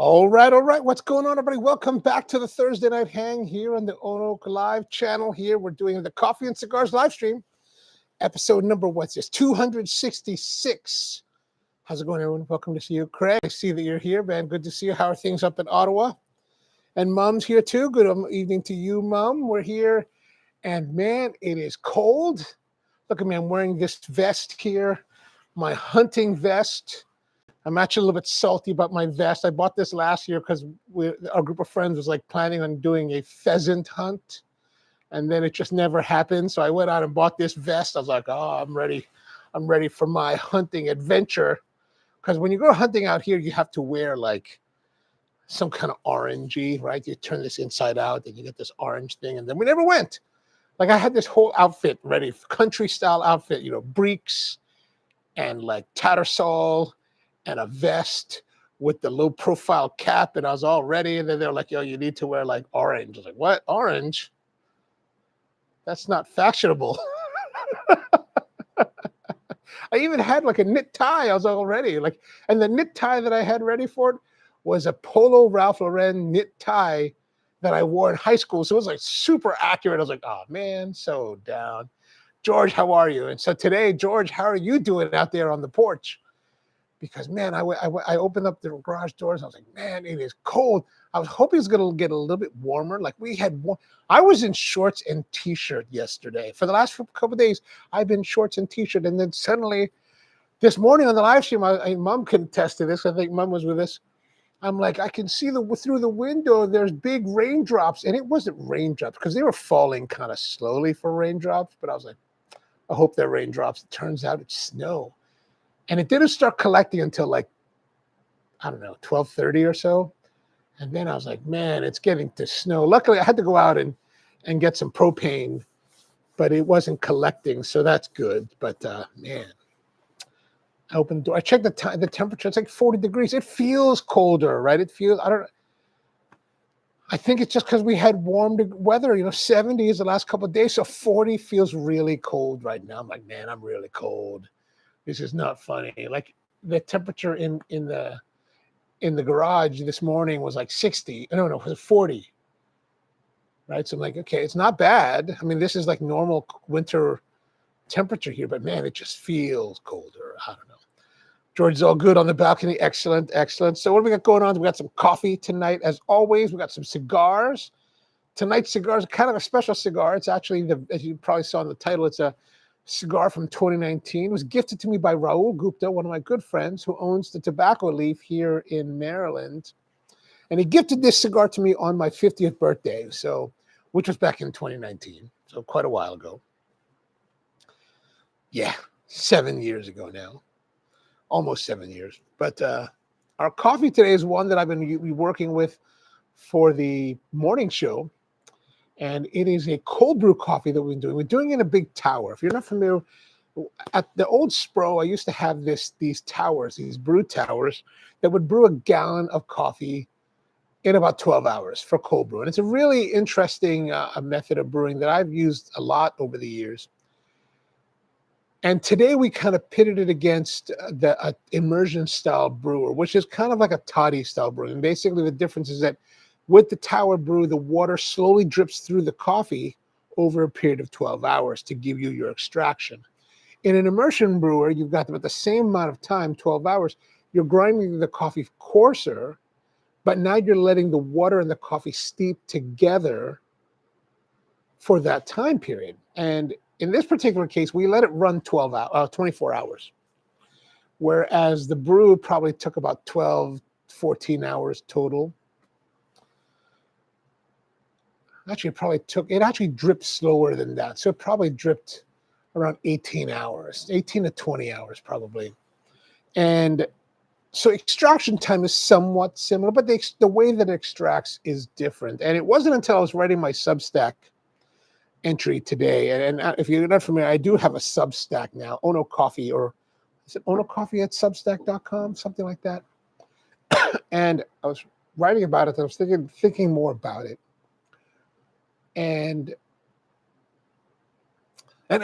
All right, all right. What's going on, everybody? Welcome back to the Thursday Night Hang here on the OnoLive channel. Here we're doing the Coffee and Cigars live stream. Episode number, what's this? 266. How's it going, everyone? Welcome to see you, Craig. I see that you're here, man. Good to see you. How are things up in Ottawa? And Mom's here too. Good evening to you, Mom. We're here, and man, it is cold. Look at me. I'm wearing this vest here, my hunting vest. I'm actually a little bit salty about my vest. I bought this last year because our group of friends was like planning on doing a pheasant hunt, and then it just never happened. So I went out and bought this vest. I was like, oh, I'm ready. I'm ready for my hunting adventure. Because when you go hunting out here, you have to wear like some kind of orangey, right? You turn this inside out and you get this orange thing. And then we never went. Like I had this whole outfit ready, country style outfit, breeks and like tattersall and a vest with the low profile cap, and I was all ready. And then they're like, yo, you need to wear like orange. I was like, what? Orange? That's not fashionable. I even had like a knit tie. I was all ready. And the knit tie that I had ready for it was a Polo Ralph Lauren knit tie that I wore in high school. So it was like super accurate. I was like, oh man, so down. George, how are you? And so today, George, how are you doing out there on the porch? Because, man, I opened up the garage doors. I was like, man, it is cold. I was hoping it was going to get a little bit warmer. Like I was in shorts and T-shirt yesterday. For the last couple of days, I've been shorts and T-shirt. And then suddenly, this morning on the live stream, Mom can attest to this. I think Mom was with us. I'm like, I can see through the window, there's big raindrops. And it wasn't raindrops because they were falling kind of slowly for raindrops. But I was like, I hope they're raindrops. It turns out it's snow. And it didn't start collecting until like, I don't know, 12:30 or so. And then I was like, man, it's getting to snow. Luckily, I had to go out and get some propane, but it wasn't collecting. So that's good. But man, I opened the door. I checked the temperature. It's like 40 degrees. It feels colder, right? I think it's just because we had warm weather, 70s the last couple of days. So 40 feels really cold right now. I'm like, man, I'm really cold. This is not funny. Like the temperature in the garage this morning was like 60. No, it was 40. Right. So I'm like, okay, it's not bad. I mean, this is like normal winter temperature here, but man, it just feels colder. I don't know. George is all good on the balcony. Excellent, excellent. So what do we got going on? We got some coffee tonight, as always. We got some cigars. Tonight's cigar is kind of a special cigar. It's actually, as you probably saw in the title, it's a cigar from 2019. It was gifted to me by Rahul Gupta, one of my good friends who owns the Tobacco Leaf here in Maryland. And he gifted this cigar to me on my 50th birthday, which was back in 2019, so quite a while ago. Yeah, 7 years ago now. Almost 7 years. But our coffee today is one that I've been working with for the morning show. And it is a cold brew coffee that we've been doing. We're doing it in a big tower. If you're not familiar, at the old Spro, I used to have these towers, these brew towers, that would brew a gallon of coffee in about 12 hours for cold brew. And it's a really interesting method of brewing that I've used a lot over the years. And today we kind of pitted it against the immersion style brewer, which is kind of like a toddy style brewing. And basically the difference is that with the tower brew, the water slowly drips through the coffee over a period of 12 hours to give you your extraction. In an immersion brewer, you've got about the same amount of time, 12 hours. You're grinding the coffee coarser, but now you're letting the water and the coffee steep together for that time period. And in this particular case, we let it run 24 hours, whereas the brew probably took about 12, 14 hours total. Actually, it actually dripped slower than that. So it probably dripped around 18 hours, 18 to 20 hours probably. And so extraction time is somewhat similar, but the way that it extracts is different. And it wasn't until I was writing my Substack entry today, and if you're not familiar, I do have a Substack now, Ono Coffee, or is it Ono Coffee at Substack.com, something like that. And I was writing about it, and I was thinking more about it. And I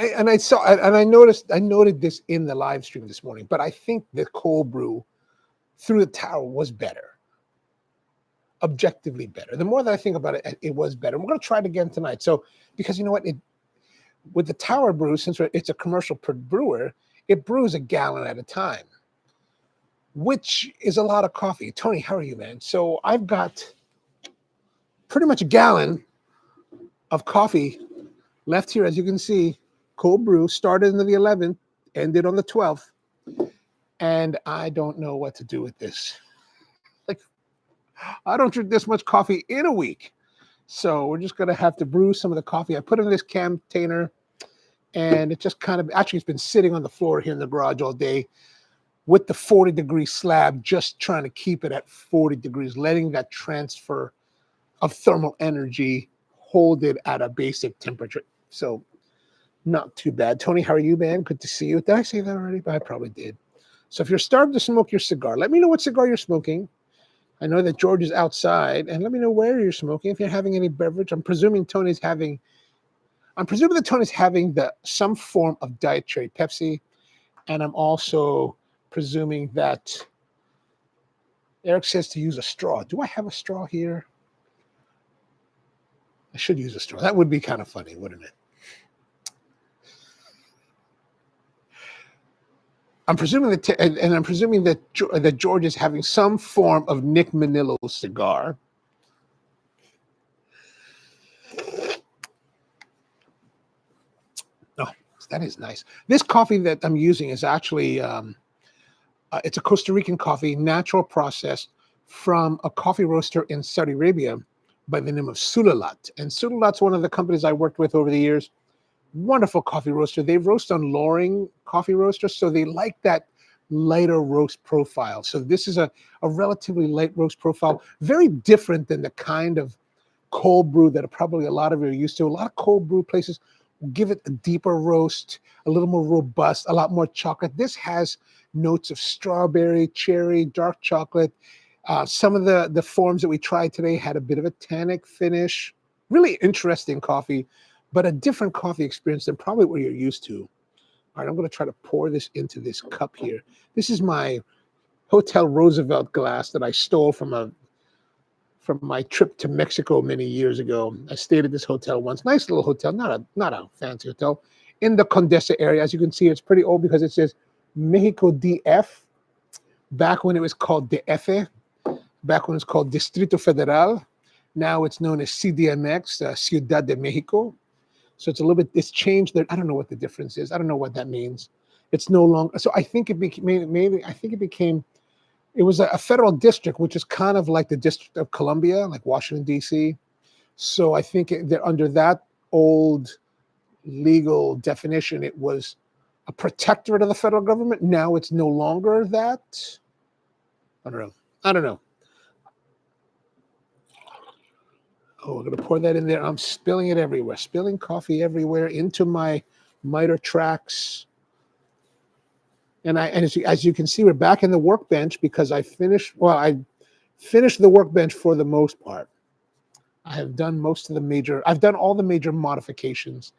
noted this in the live stream this morning, but I think the cold brew through the tower was better. objectively better. The more that I think about it, it was better. We're going to try it again tonight. So, because you know what, with the Tower Brew, since it's a commercial brewer, it brews a gallon at a time, which is a lot of coffee. Tony, how are you, man? So I've got pretty much a gallon of coffee left here, as you can see. Cold brew, started on the 11th, ended on the 12th, and I don't know what to do with this. Like, I don't drink this much coffee in a week. So we're just going to have to brew some of the coffee. I put it in this container, and it just kind of, actually, it's been sitting on the floor here in the garage all day with the 40-degree slab, just trying to keep it at 40 degrees, letting that transfer of thermal energy hold it at a basic temperature. So not too bad. Tony, how are you, man? Good to see you. Did I say that already? I probably did. So if you're starting to smoke your cigar, let me know what cigar you're smoking. I know that George is outside, and let me know where you're smoking. If you're having any beverage, I'm presuming that Tony's having some form of dietary Pepsi, and I'm also presuming that Eric says to use a straw. Do I have a straw here? I should use a straw. That would be kind of funny, wouldn't it? I'm presuming that George is having some form of Nick Manillo cigar. Oh, that is nice. This coffee that I'm using is actually it's a Costa Rican coffee, natural processed from a coffee roaster in Saudi Arabia by the name of Sulalat. And Sulalat's one of the companies I worked with over the years. Wonderful coffee roaster. They roast on Loring coffee roasters, so they like that lighter roast profile. So this is a relatively light roast profile, very different than the kind of cold brew that probably a lot of you are used to. A lot of cold brew places will give it a deeper roast, a little more robust, a lot more chocolate. This has notes of strawberry, cherry, dark chocolate. Some of the forms that we tried today had a bit of a tannic finish. Really interesting coffee, but a different coffee experience than probably what you're used to. All right, I'm going to try to pour this into this cup here. This is my Hotel Roosevelt glass that I stole from my trip to Mexico many years ago. I stayed at this hotel once. Nice little hotel, not a fancy hotel, in the Condesa area. As you can see, it's pretty old because it says Mexico DF, back when it was called DF, back when it was called Distrito Federal. Now it's known as CDMX, Ciudad de Mexico. So it's a little bit, it's changed there. I don't know what the difference is. I don't know what that means. It's no longer, so I think it became, it was a federal district, which is kind of like the District of Columbia, like Washington, D.C. So I think that under that old legal definition, it was a protectorate of the federal government. Now it's no longer that. I don't know. Oh, we're going to pour that in there. I'm spilling it everywhere. Spilling coffee everywhere into my miter tracks. And as you can see, we're back in the workbench because I finished the workbench for the most part. I've done all the major modifications.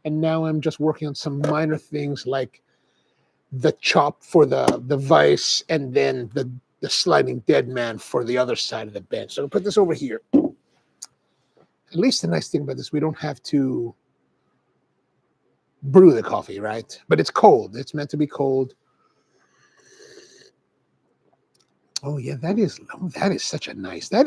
And now I'm just working on some minor things like the chop for the vise and then the sliding dead man for the other side of the bench. So I'll put this over here. At least the nice thing about this, we don't have to brew the coffee, right? But it's cold. It's meant to be cold. Oh, yeah, that is such a nice, I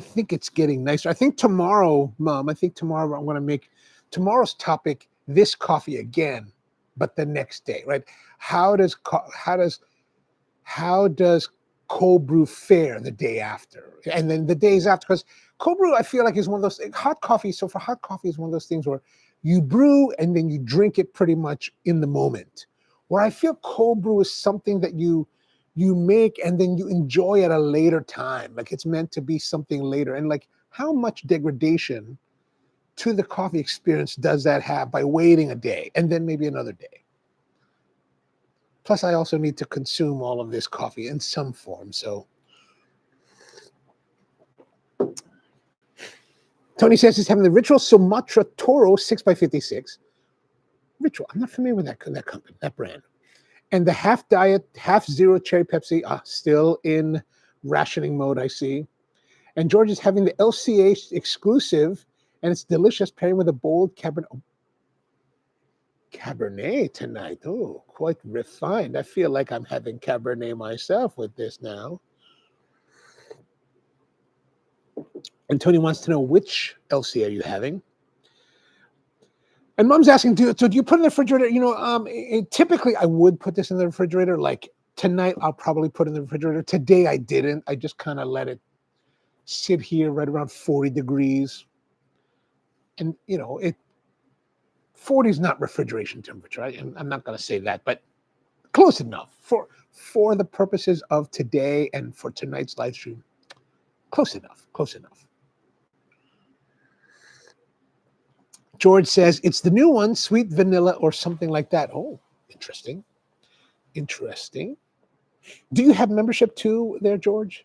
think it's getting nicer. I think tomorrow, Mom, I'm going to make tomorrow's topic this coffee again, but the next day, right? How does cold brew fare the day after? And then the days after, because cold brew, I feel like is one of those, hot coffee. So for hot coffee is one of those things where you brew and then you drink it pretty much in the moment. Where I feel cold brew is something that you make and then you enjoy at a later time. Like it's meant to be something later. And like how much degradation to the coffee experience does that have by waiting a day and then maybe another day? Plus, I also need to consume all of this coffee in some form. So Tony says he's having the Ritual Sumatra Toro 6x56. Ritual, I'm not familiar with that company, that brand. And the half diet, half zero cherry Pepsi, still in rationing mode, I see. And George is having the LCA exclusive, and it's delicious, pairing with a bold Cabernet tonight. Oh, quite refined. I feel like I'm having Cabernet myself with this now. And Tony wants to know, which LC are you having? And Mom's asking, so do you put it in the refrigerator? You know, typically I would put this in the refrigerator. Like tonight, I'll probably put it in the refrigerator. Today, I didn't. I just kind of let it sit here right around 40 degrees. And, you know, 40 is not refrigeration temperature. Right? I'm not going to say that, but close enough for the purposes of today and for tonight's live stream. Close enough, close enough. George says, it's the new one, sweet vanilla or something like that. Oh, interesting. Interesting. Do you have membership too there, George?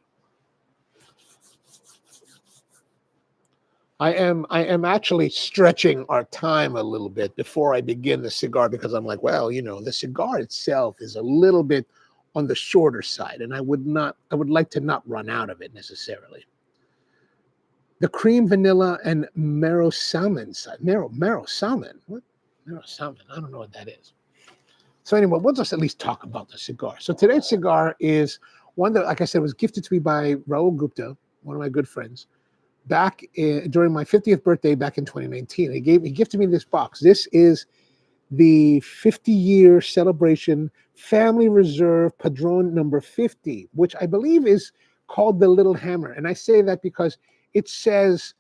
I am actually stretching our time a little bit before I begin the cigar, because I'm like, well, you know, the cigar itself is a little bit on the shorter side, and I would like to not run out of it necessarily. The cream vanilla and marrow salmon side. Marrow salmon. What? Marrow salmon. I don't know what that is. So anyway, we'll just at least talk about the cigar. So today's cigar is one that, like I said, was gifted to me by Rahul Gupta, one of my good friends, back during my 50th birthday back in 2019. He gifted me this box. This is the 50-year celebration Family Reserve Padron number 50, which I believe is called the Little Hammer. And I say that because it says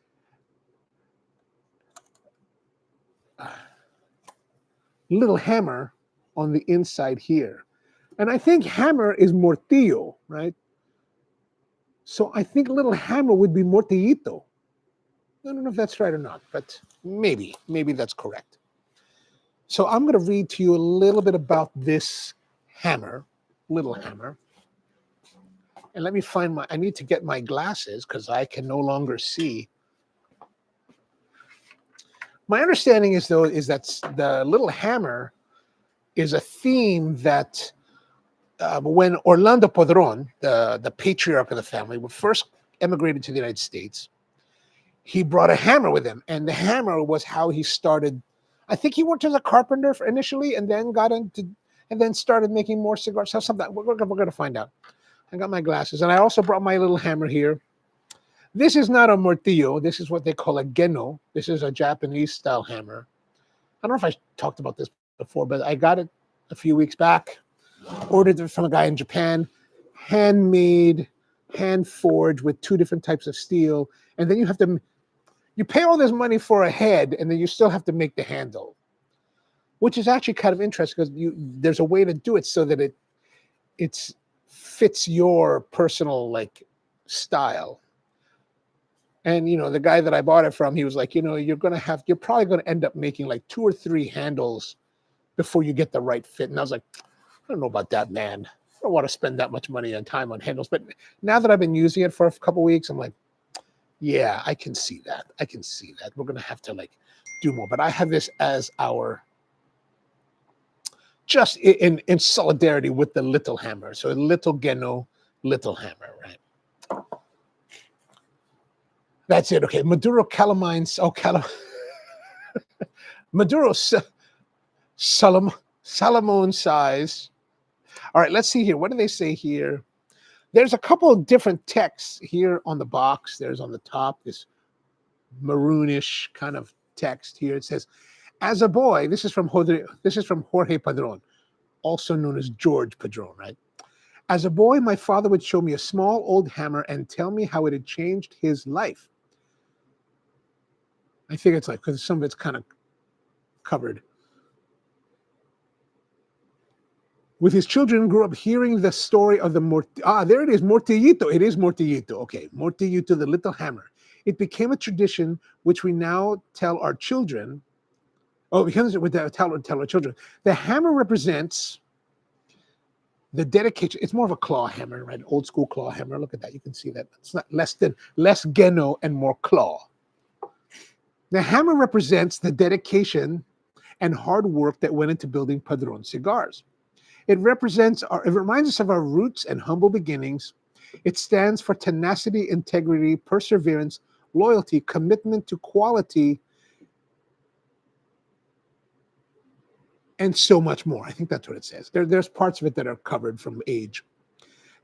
Little Hammer on the inside here. And I think hammer is mortillo, right? So I think Little Hammer would be mortillito. I don't know if that's right or not, but maybe that's correct. So I'm going to read to you a little bit about this hammer, Little Hammer. And let me find I need to get my glasses because I can no longer see. My understanding is that the Little Hammer is a theme that when Orlando Padron, the patriarch of the family, first emigrated to the United States, he brought a hammer with him. And the hammer was how he started. I think he worked as a carpenter initially and then started making more cigars. So something we're going to find out. I got my glasses, and I also brought my little hammer here. This is not a mortillo. This is what they call a geno. This is a Japanese-style hammer. I don't know if I talked about this before, but I got it a few weeks back. Ordered it from a guy in Japan. Handmade, hand-forged with 2 different types of steel. And then you pay all this money for a head, and then you still have to make the handle, which is actually kind of interesting because there's a way to do it so that it fits your personal style. And the guy that I bought it from, he was like, you're probably going to end up making 2 or 3 handles before you get the right fit. And I was like, I don't know about that, man. I don't want to spend that much money and time on handles. But now that I've been using it for a couple of weeks, I'm like, yeah, I can see that. We're going to have to do more. But I have this as just in solidarity with the Little Hammer. So Little Geno, Little Hammer, right? That's it. Okay, Maduro Calamines. Oh, Maduro Salomon size. All right, let's see here. What do they say here? There's a couple of different texts here on the box. There's on the top this maroonish kind of text here. It says, as a boy, this is from Jorge Padron, also known as George Padron, right? As a boy, my father would show me a small old hammer and tell me how it had changed his life. I think it's because some of it's kind of covered. With his children, grew up hearing the story of the there it is, mortillito. It is mortillito. Okay, mortillito, the Little Hammer. It became a tradition which we now tell our children. Oh, because tell our children. The hammer represents the dedication. It's more of a claw hammer, right? Old school claw hammer. Look at that. You can see that. It's not less geno and more claw. The hammer represents the dedication and hard work that went into building Padron cigars. It reminds us of our roots and humble beginnings, It stands for tenacity, integrity, perseverance, loyalty, commitment to quality, and so much more. I think that's what it says. There's parts of it that are covered from age.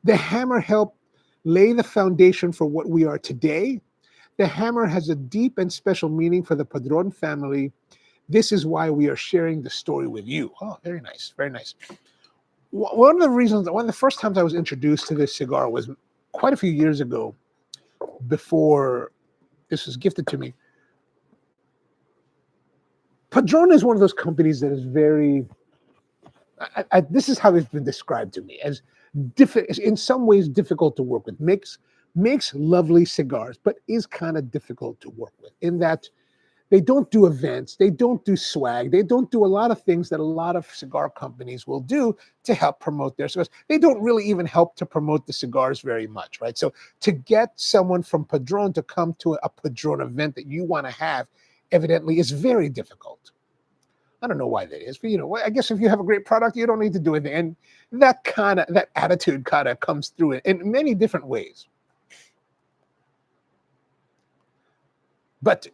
The hammer helped lay the foundation for what we are today. The hammer has a deep and special meaning for the Padron family. This is why we are sharing the story with you. Oh, very nice, very nice. One of the first times I was introduced to this cigar was quite a few years ago, before this was gifted to me. Padron is one of those companies that is very, this is how it's been described to me, as in some ways difficult to work with. Makes lovely cigars, but is kind of difficult to work with in that they don't do events, they don't do swag, they don't do a lot of things that a lot of cigar companies will do to help promote their cigars. They don't really even help to promote the cigars very much, right? So to get someone from Padron to come to a Padron event that you want to have, evidently is very difficult. I don't know why that is, but I guess if you have a great product, you don't need to do anything. And that attitude kind of comes through it in many different ways. But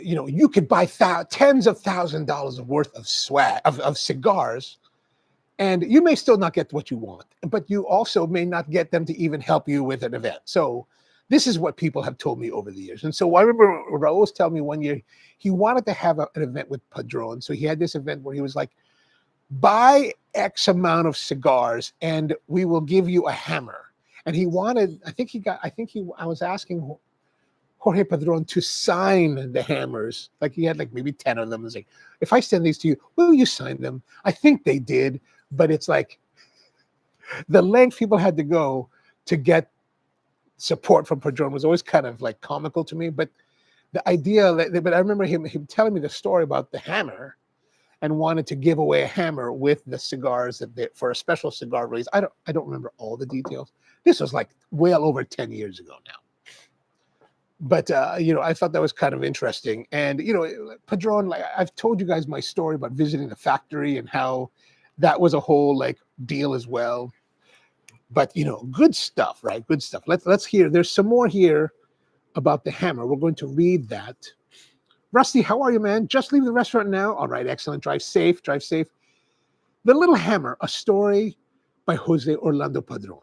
you could buy tens of thousands of dollars worth of swag of cigars, and you may still not get what you want, but you also may not get them to even help you with an event. So this is what people have told me over the years. And so I remember Rahul was telling me one year he wanted to have an event with Padron. So he had this event where he was like, buy X amount of cigars and we will give you a hammer. And he wanted, I was asking Jorge Padron to sign the hammers. Like he had like maybe 10 of them. It's like, if I send these to you, will you sign them? I think they did, but it's like the length people had to go to get support from Padron was always kind of like comical to me. But the idea but I remember him telling me the story about the hammer and wanted to give away a hammer with the cigars for a special cigar release. I don't remember all the details. This was like well over 10 years ago now. But, I thought that was kind of interesting. And, Padron, like I've told you guys my story about visiting the factory and how that was a whole like deal as well. But, good stuff, right? Good stuff. Let's hear. There's some more here about the hammer. We're going to read that. Rusty, how are you, man? Just leave the restaurant now. All right, excellent. Drive safe, drive safe. The Little Hammer, a story by Jose Orlando Padron.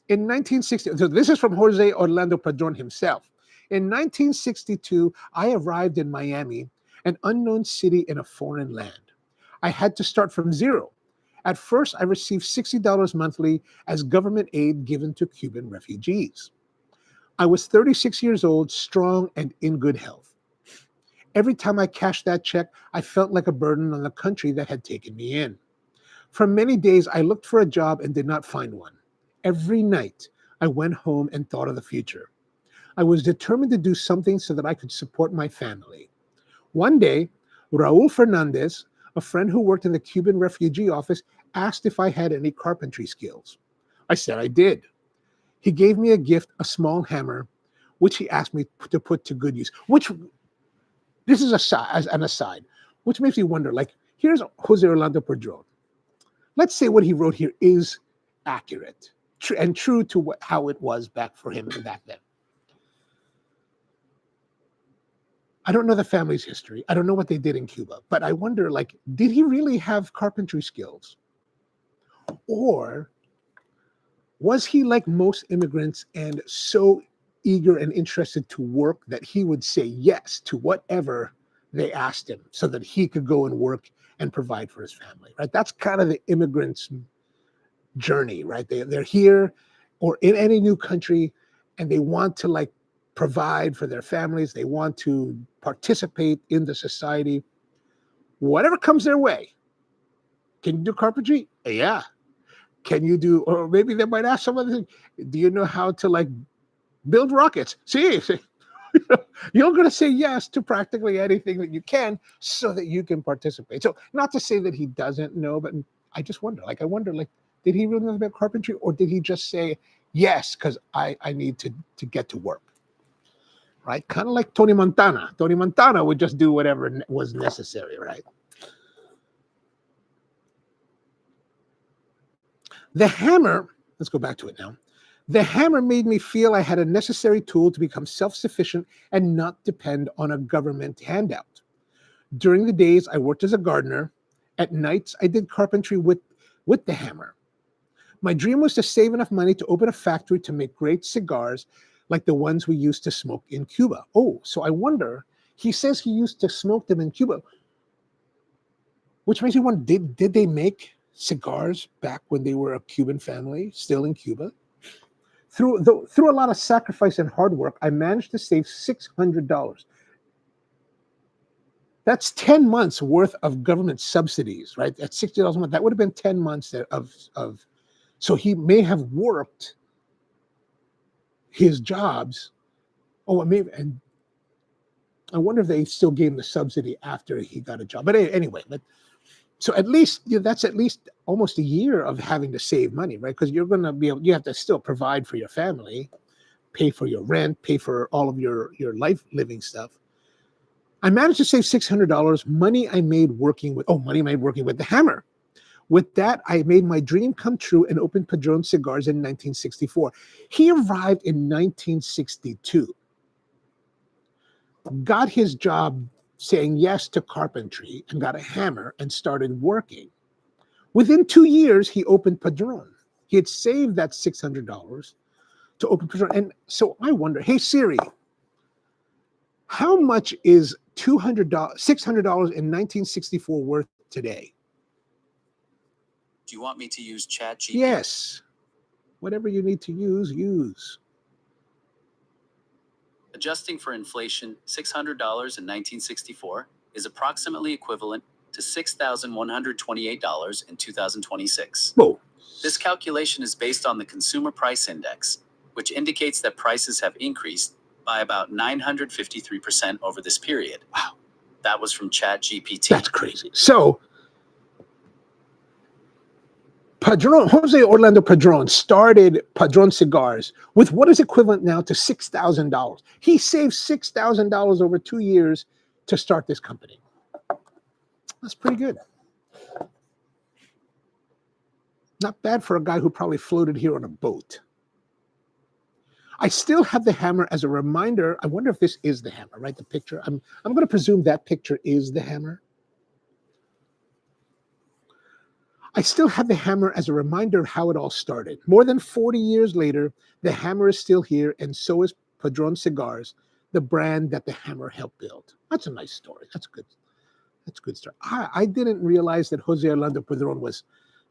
In 1960, so this is from Jose Orlando Padron himself. In 1962, I arrived in Miami, an unknown city in a foreign land. I had to start from zero. At first, I received $60 monthly as government aid given to Cuban refugees. I was 36 years old, strong, and in good health. Every time I cashed that check, I felt like a burden on the country that had taken me in. For many days, I looked for a job and did not find one. Every night, I went home and thought of the future. I was determined to do something so that I could support my family. One day, Raul Fernandez, a friend who worked in the Cuban refugee office, asked if I had any carpentry skills. I said I did. He gave me a gift, a small hammer, which he asked me to put to good use. This is as an aside, which makes me wonder, like, here's Jose Orlando Padron. Let's say what he wrote here is accurate and true to how it was back for him back then. I don't know the family's history. I don't know what they did in Cuba, but I wonder, like, did he really have carpentry skills? Or was he like most immigrants and so eager and interested to work that he would say yes to whatever they asked him so that he could go and work and provide for his family, right? That's kind of the immigrant's journey, right? They're here or in any new country and they want to like provide for their families. They want to participate in the society, whatever comes their way. Can you do carpentry? Yeah. Can you do, or maybe they might ask some other thing. Do you know how to like build rockets? See, you're going to say yes to practically anything that you can so that you can participate. So not to say that he doesn't know, but I just wonder, like, did he really know about carpentry or did he just say yes, because I need to get to work? Right? Kind of like Tony Montana. Tony Montana would just do whatever was necessary, right? The hammer Let's go back to it now. The hammer made me feel I had a necessary tool to become self-sufficient and not depend on a government handout. During the days, I worked as a gardener. At nights, I did carpentry with the hammer. My dream was to save enough money to open a factory to make great cigars like the ones we used to smoke in Cuba. Oh, so I wonder, he says he used to smoke them in Cuba, which makes me wonder, did they make cigars back when they were a Cuban family, still in Cuba? Through a lot of sacrifice and hard work, I managed to save $600. That's 10 months worth of government subsidies, right? At $60 a month, that would have been 10 months of so he may have worked his jobs. Oh, maybe, and I wonder if they still gave him the subsidy after he got a job. But anyway, so at least that's at least almost a year of having to save money, right? Because you're going to be able, you have to still provide for your family, pay for your rent, pay for all of your life living stuff. I managed to save $600. Money I made working with the hammer. With that, I made my dream come true and opened Padron Cigars in 1964. He arrived in 1962, got his job saying yes to carpentry and got a hammer and started working. Within 2 years, he opened Padron. He had saved that $600 to open Padron. And so I wonder, hey Siri, how much is $600 in 1964 worth today? Do you want me to use ChatGPT? Yes. Whatever you need to use. Adjusting for inflation, $600 in 1964 is approximately equivalent to $6,128 in 2026. Whoa. This calculation is based on the Consumer Price Index, which indicates that prices have increased by about 953% over this period. Wow. That was from ChatGPT. That's crazy. So, Padron, Jose Orlando Padron started Padron Cigars with what is equivalent now to $6,000. He saved $6,000 over 2 years to start this company. That's pretty good. Not bad for a guy who probably floated here on a boat. I still have the hammer as a reminder. I wonder if this is the hammer, right? The picture. I'm going to presume that picture is the hammer. I still have the hammer as a reminder of how it all started. More than 40 years later, the hammer is still here, and so is Padron Cigars, the brand that the hammer helped build. That's a nice story. That's good. That's a good story. I didn't realize that Jose Orlando Padron was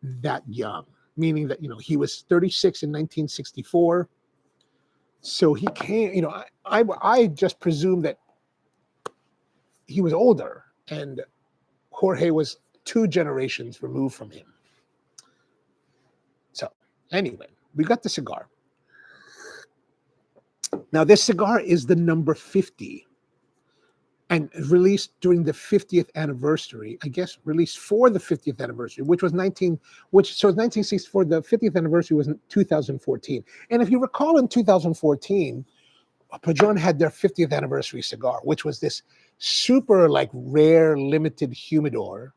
that young, meaning that, he was 36 in 1964. So he came, I just presumed that he was older, and Jorge was 2 generations removed from him. So anyway, we got the cigar. Now this cigar is the number 50 and released during the 50th anniversary, I guess released for the 50th anniversary, so it's 1964, the 50th anniversary was in 2014. And if you recall in 2014, Padron had their 50th anniversary cigar, which was this super rare limited humidor,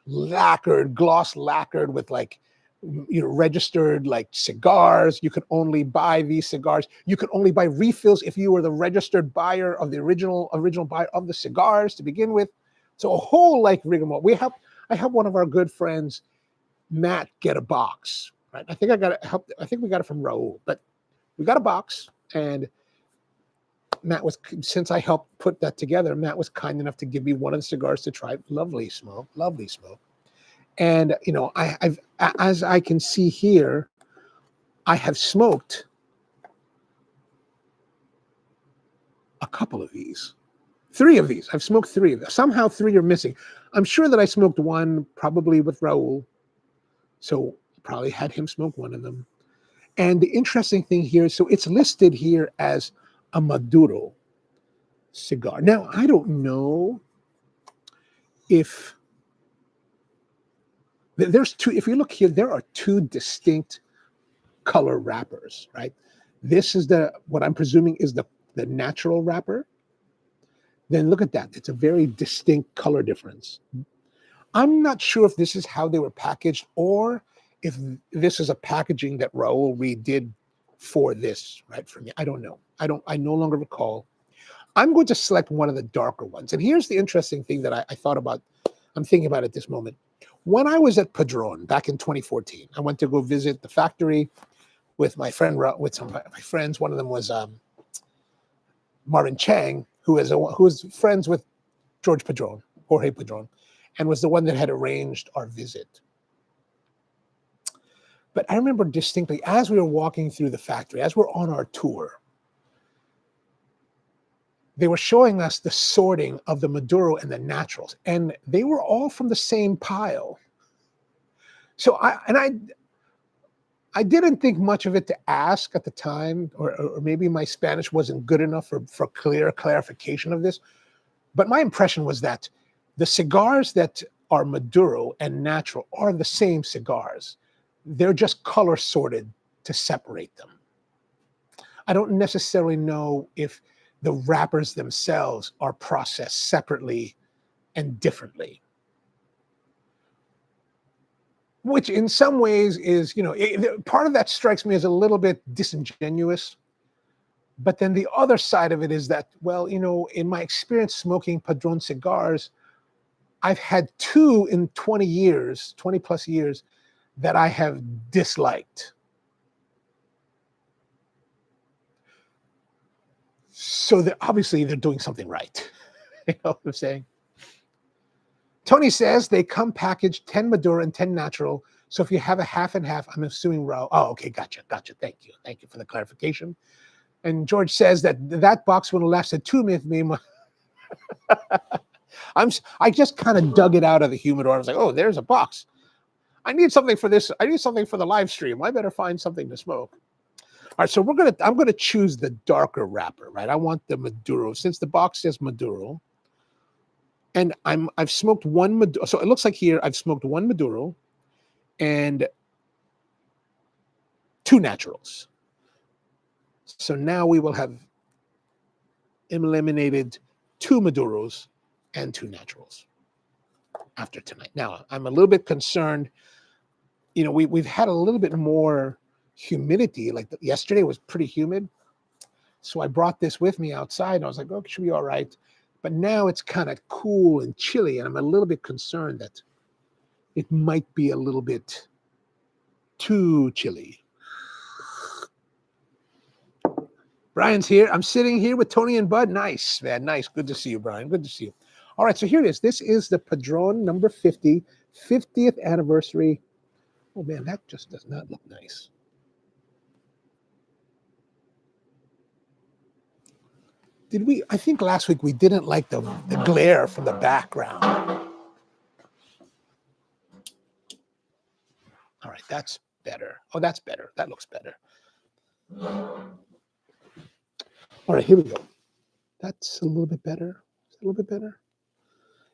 gloss lacquered with registered cigars. You could only buy these cigars. You could only buy refills if you were the registered buyer of the original buyer of the cigars to begin with. So a whole rigmarole. I have one of our good friends, Matt, get a box. Right? I think we got it from Rahul, but we got a box, and Matt since I helped put that together, Matt was kind enough to give me one of the cigars to try. Lovely smoke. And, I've, as I can see here, I have smoked a couple of these. 3 of these. I've smoked 3 of them. Somehow 3 are missing. I'm sure that I smoked one probably with Rahul. So probably had him smoke one of them. And the interesting thing here, so it's listed here as a Maduro cigar. Now, I don't know if there's 2, if you look here, there are 2 distinct color wrappers, right? This is what I'm presuming is the natural wrapper. Then look at that. It's a very distinct color difference. I'm not sure if this is how they were packaged or if this is a packaging that Rahul redid for this, right? For me, I don't know. I no longer recall. I'm going to select one of the darker ones. And here's the interesting thing that I thought about. I'm thinking about at this moment. When I was at Padron back in 2014, I went to go visit the factory with my friend, with some of my friends. One of them was Marvin Chang, who is friends with Jorge Padron, and was the one that had arranged our visit. But I remember distinctly, as we were walking through the factory, as we're on our tour, they were showing us the sorting of the Maduro and the naturals, and they were all from the same pile. So I didn't think much of it to ask at the time, or maybe my Spanish wasn't good enough for clear clarification of this. But my impression was that the cigars that are Maduro and natural are the same cigars. They're just color sorted to separate them. I don't necessarily know if the wrappers themselves are processed separately and differently, which in some ways is, part of that strikes me as a little bit disingenuous. But then the other side of it is that, well, in my experience smoking Padron cigars, I've had two in 20 plus years, that I have disliked. So obviously they're doing something right. You know what I'm saying? Tony says they come packaged 10 Maduro and 10 natural. So if you have a half and half, I'm assuming raw. Oh, okay, gotcha. Thank you for the clarification. And George says that box would have lasted 2 minutes. I just kind of dug it out of the humidor. I was like, oh, there's a box. I need something for this. I need something for the live stream. I better find something to smoke. All right, so I'm gonna choose the darker wrapper, right? I want the Maduro, since the box says Maduro. And I've smoked one Maduro. So it looks like here I've smoked one Maduro and 2 naturals. So now we will have eliminated 2 Maduros and 2 naturals after tonight. Now, I'm a little bit concerned. We've had a little bit more humidity. Like yesterday was pretty humid. So I brought this with me outside and I was like, oh, it should be all right. But now it's kind of cool and chilly. And I'm a little bit concerned that it might be a little bit too chilly. Brian's here. I'm sitting here with Tony and Bud. Nice, man. Nice. Good to see you, Brian. Good to see you. All right, so here it is. This is the Padron number 50, 50th anniversary. Oh, man, that just does not look nice. I think last week we didn't like the glare from the background. All right, that's better. Oh, that's better. That looks better. All right, here we go. That's a little bit better. A little bit better.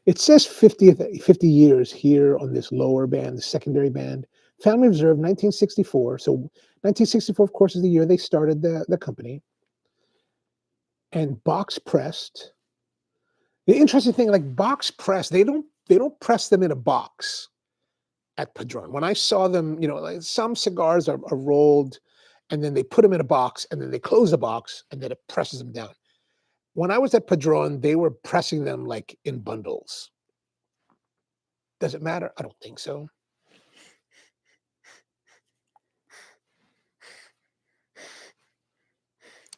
It says 50 years here on this lower band, the secondary band. Family Reserve, 1964. So 1964, of course, is the year they started the company. And box pressed. The interesting thing, like box pressed, they don't press them in a box at Padron. When I saw them, like some cigars are rolled and then they put them in a box and then they close the box and then it presses them down. When I was at Padron, they were pressing them like in bundles. Does it matter? I don't think so.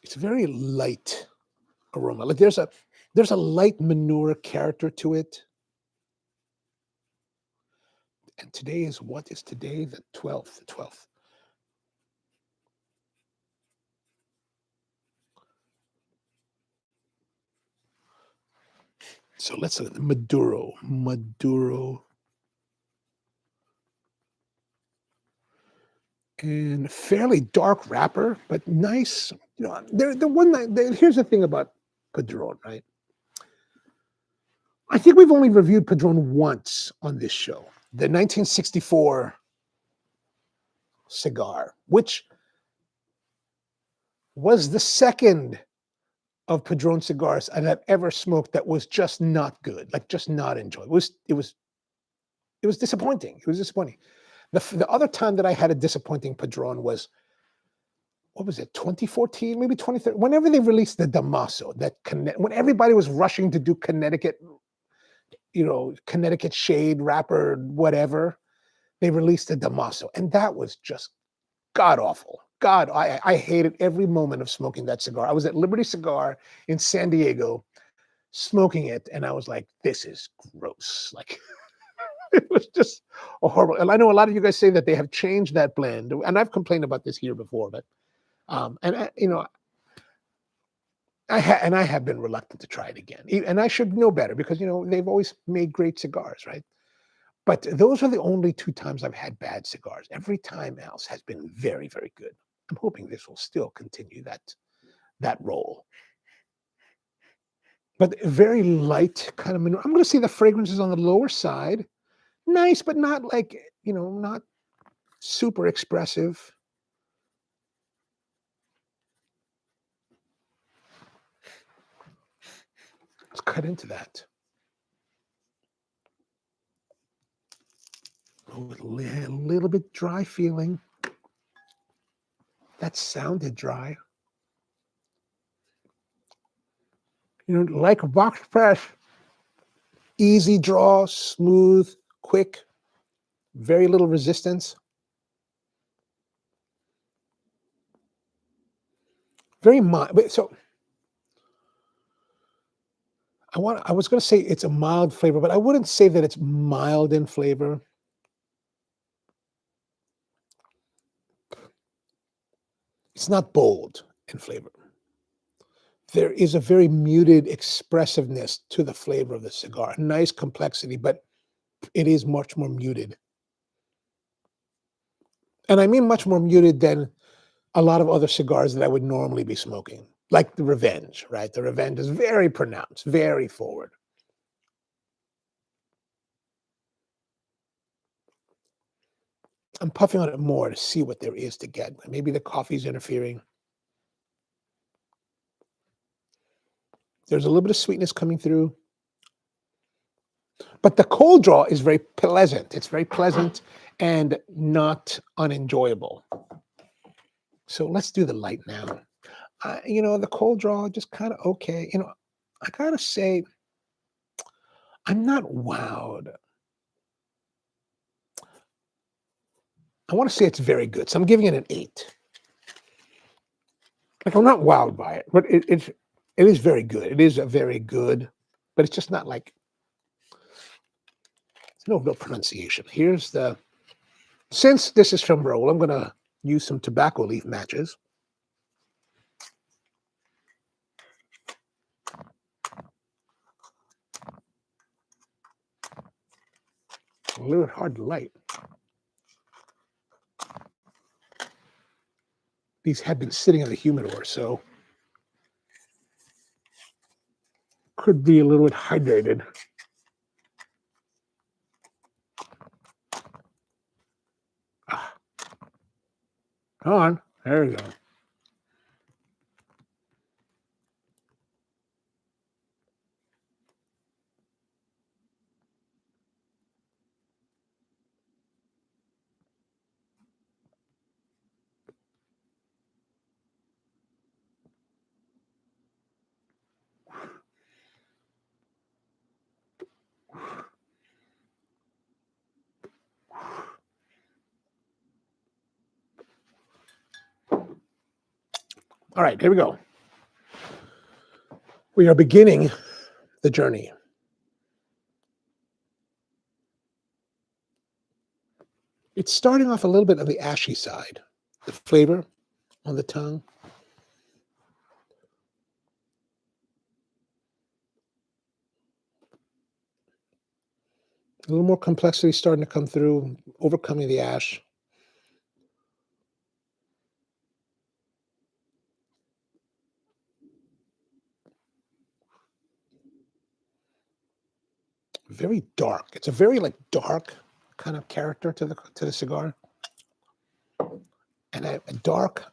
It's a very light aroma. Like there's a light manure character to it. And today is what is today? The 12th. The 12th. So let's look at the Maduro. And fairly dark wrapper, but nice. Here's the thing about Padron, right? I think we've only reviewed Padron once on this show. The 1964 cigar, which was the second of Padron cigars I've ever smoked that was just not good, like just not enjoyable. It was disappointing. It was disappointing. The other time that I had a disappointing Padron was, what was it, 2014, maybe 2013, whenever they released the Damaso, when everybody was rushing to do Connecticut, Connecticut shade wrapper, whatever, they released the Damaso. And that was just god awful. God, I hated every moment of smoking that cigar. I was at Liberty Cigar in San Diego smoking it, and I was like, this is gross. Like, it was just a horrible. And I know a lot of you guys say that they have changed that blend, and I've complained about this here before, but I have been reluctant to try it again, and I should know better because they've always made great cigars, right? But those are the only 2 times I've had bad cigars. Every time else has been very, very good. I'm hoping this will still continue that role. But very light kind of manure. I'm going to say the fragrance is on the lower side. Nice, but not like, not super expressive. Let's cut into that. Oh, a little bit dry feeling. That sounded dry. Like a box press, easy draw, smooth, quick, very little resistance. Very mild. So I was going to say it's a mild flavor, but I wouldn't say that it's mild in flavor. It's not bold in flavor. There is a very muted expressiveness to the flavor of the cigar. Nice complexity, but it is much more muted. And I mean much more muted than a lot of other cigars that I would normally be smoking, like the Revenge, right? The Revenge is very pronounced, very forward. I'm puffing on it more to see what there is to get. Maybe the coffee's interfering. There's a little bit of sweetness coming through. But the cold draw is very pleasant. It's very pleasant and not unenjoyable. So let's do the light now. The cold draw just kind of okay. I gotta say, I'm not wowed. I want to say it's very good, so I'm giving it an 8. Like, I'm not wowed by it, but it is very good. It is a very good, but it's just not like, there's no real pronunciation. Since this is from Rahul, I'm gonna use some tobacco leaf matches. A little bit hard to light. These have been sitting in the humidor, so could be a little bit hydrated. Come on, there we go. All right, here we go. We are beginning the journey. It's starting off a little bit on the ashy side. The flavor on the tongue. A little more complexity starting to come through, overcoming the ash. Very dark. It's a very dark kind of character to the cigar. And a dark,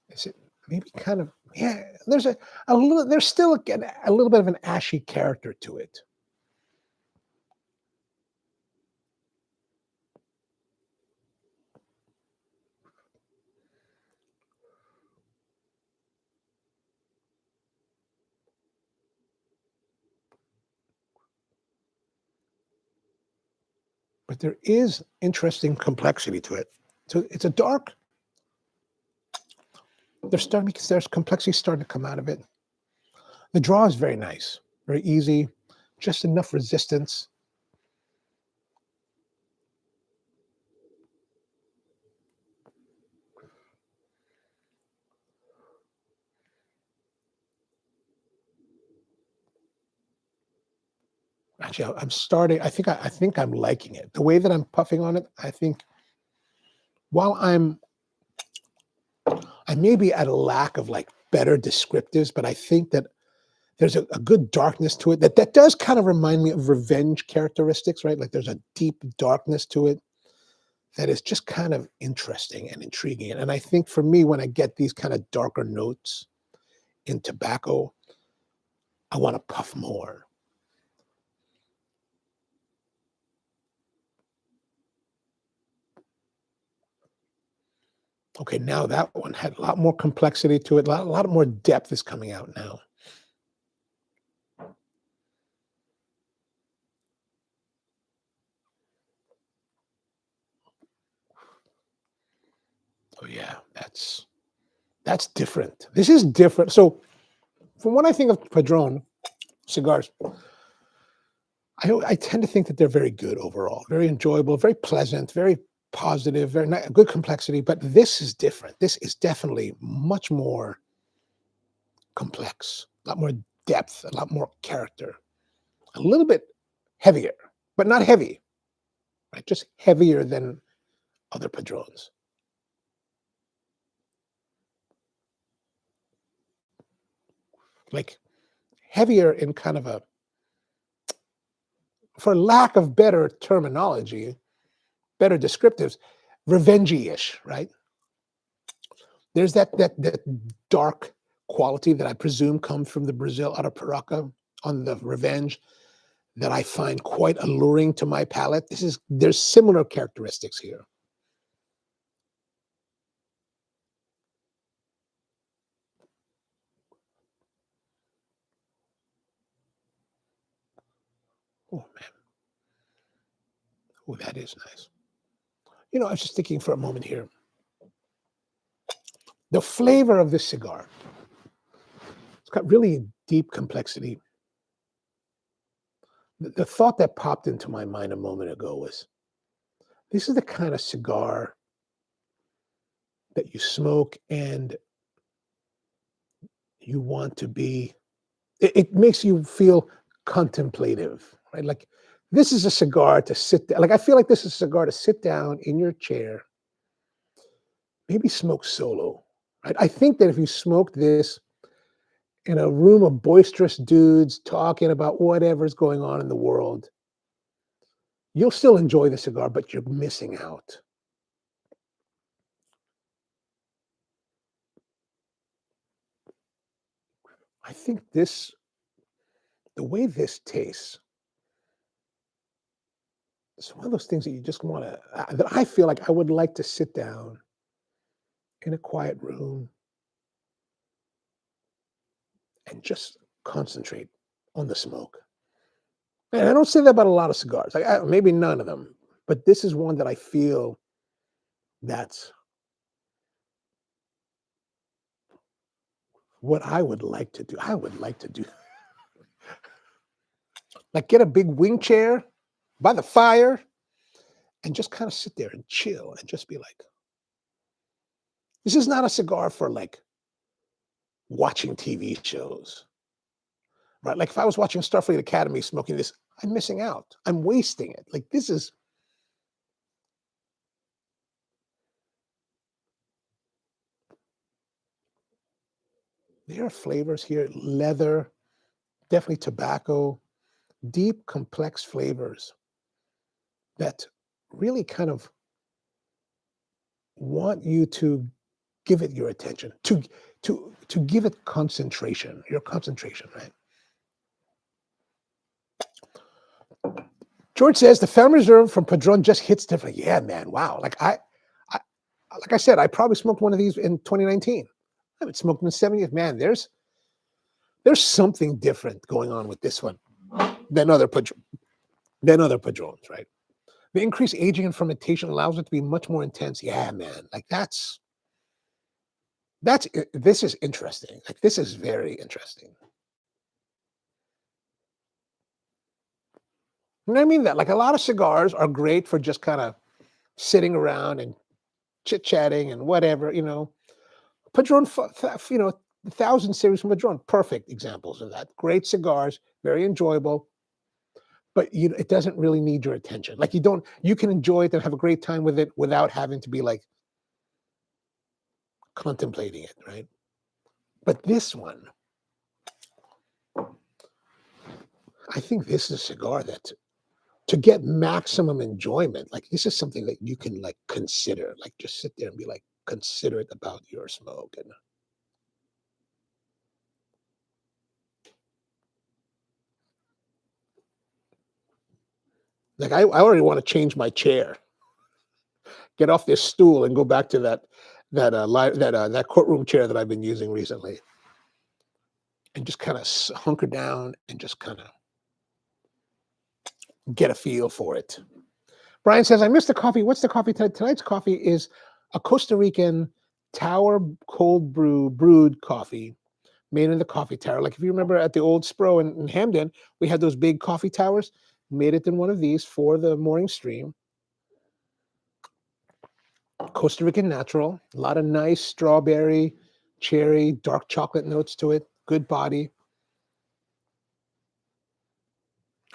is it maybe kind of, yeah, there's there's still a little bit of an ashy character to it. but there is interesting complexity to it. So it's a dark. There's complexity starting to come out of it. The draw is very nice, very easy, just enough resistance. Actually, I'm starting. I think I'm liking it. The way that I'm puffing on it, I think while I may be at a lack of like better descriptives, but I think that there's a good darkness to it that does kind of remind me of revenge characteristics, right? Like there's a deep darkness to it that is just kind of interesting and intriguing. And I think for me, when I get these kind of darker notes in tobacco, I want to puff more. Okay, now that one had a lot more complexity to it. A lot more depth is coming out now. Oh yeah, that's different. This is different. So from what I think of Padron cigars, I tend to think that they're very good overall, very enjoyable, very pleasant, very positive, very good complexity. But this is different. This is definitely much more complex, a lot more depth, a lot more character, a little bit heavier, but not heavy, right? Just heavier than other Padrones. Like heavier in kind of a, for lack of better terminology, better descriptives, revengey-ish, right? There's that dark quality that I presume comes from the Brazil Arapiraca on the Revenge that I find quite alluring to my palate. There's similar characteristics here. Oh man, oh that is nice. You know, I was just thinking for a moment here. The flavor of this cigar, it's got really deep complexity. The thought that popped into my mind a moment ago was, this is the kind of cigar that you smoke and you want to be, it makes you feel contemplative, right? Like this is a cigar to sit down. Like I feel like this is a cigar to sit down in your chair, maybe smoke solo, right? I think that if you smoked this in a room of boisterous dudes talking about whatever's going on in the world, you'll still enjoy the cigar, but you're missing out. I think this, the way this tastes, it's one of those things that you just want to, that I feel like I would like to sit down in a quiet room and just concentrate on the smoke. And I don't say that about a lot of cigars, maybe none of them, but this is one that I feel that's what I would like to do. I would like to do, like get a big wing chair by the fire and just kind of sit there and chill and just be like, this is not a cigar for like watching TV shows, right? Like if I was watching Starfleet Academy smoking this, I'm missing out. I'm wasting it. Like this is, there are flavors here, leather, definitely tobacco, deep, complex flavors that really kind of want you to give it your attention, to give it concentration, your concentration, right? George says the Family Reserve from Padron just hits different. Yeah, man. Wow. Like like I said, I probably smoked one of these in 2019. I haven't smoked in the 70th. Man, there's something different going on with this one than other Padrons, right? The increased aging and fermentation allows it to be much more intense. Yeah, man. Like this is interesting. Like this is very interesting. You know what I mean? That like a lot of cigars are great for just kind of sitting around and chit-chatting and whatever, Padron, the 1000 series from Padron, perfect examples of that. Great cigars, very enjoyable, but it doesn't really need your attention. Like you can enjoy it and have a great time with it without having to be like contemplating it, right? But this one, I think this is a cigar that to get maximum enjoyment, like this is something that you can like consider, like just sit there and be like considerate about your smoke. And like I already want to change my chair, get off this stool and go back to that courtroom chair that I've been using recently, and just kind of hunker down and just kind of get a feel for it. Brian says, I missed the coffee. What's the coffee tonight? Tonight's coffee is a Costa Rican tower cold brew brewed coffee made in the coffee tower. Like if you remember at the old Spro in Hamden, we had those big coffee towers. Made it in one of these for the morning stream. Costa Rican natural, a lot of nice strawberry, cherry, dark chocolate notes to it, good body.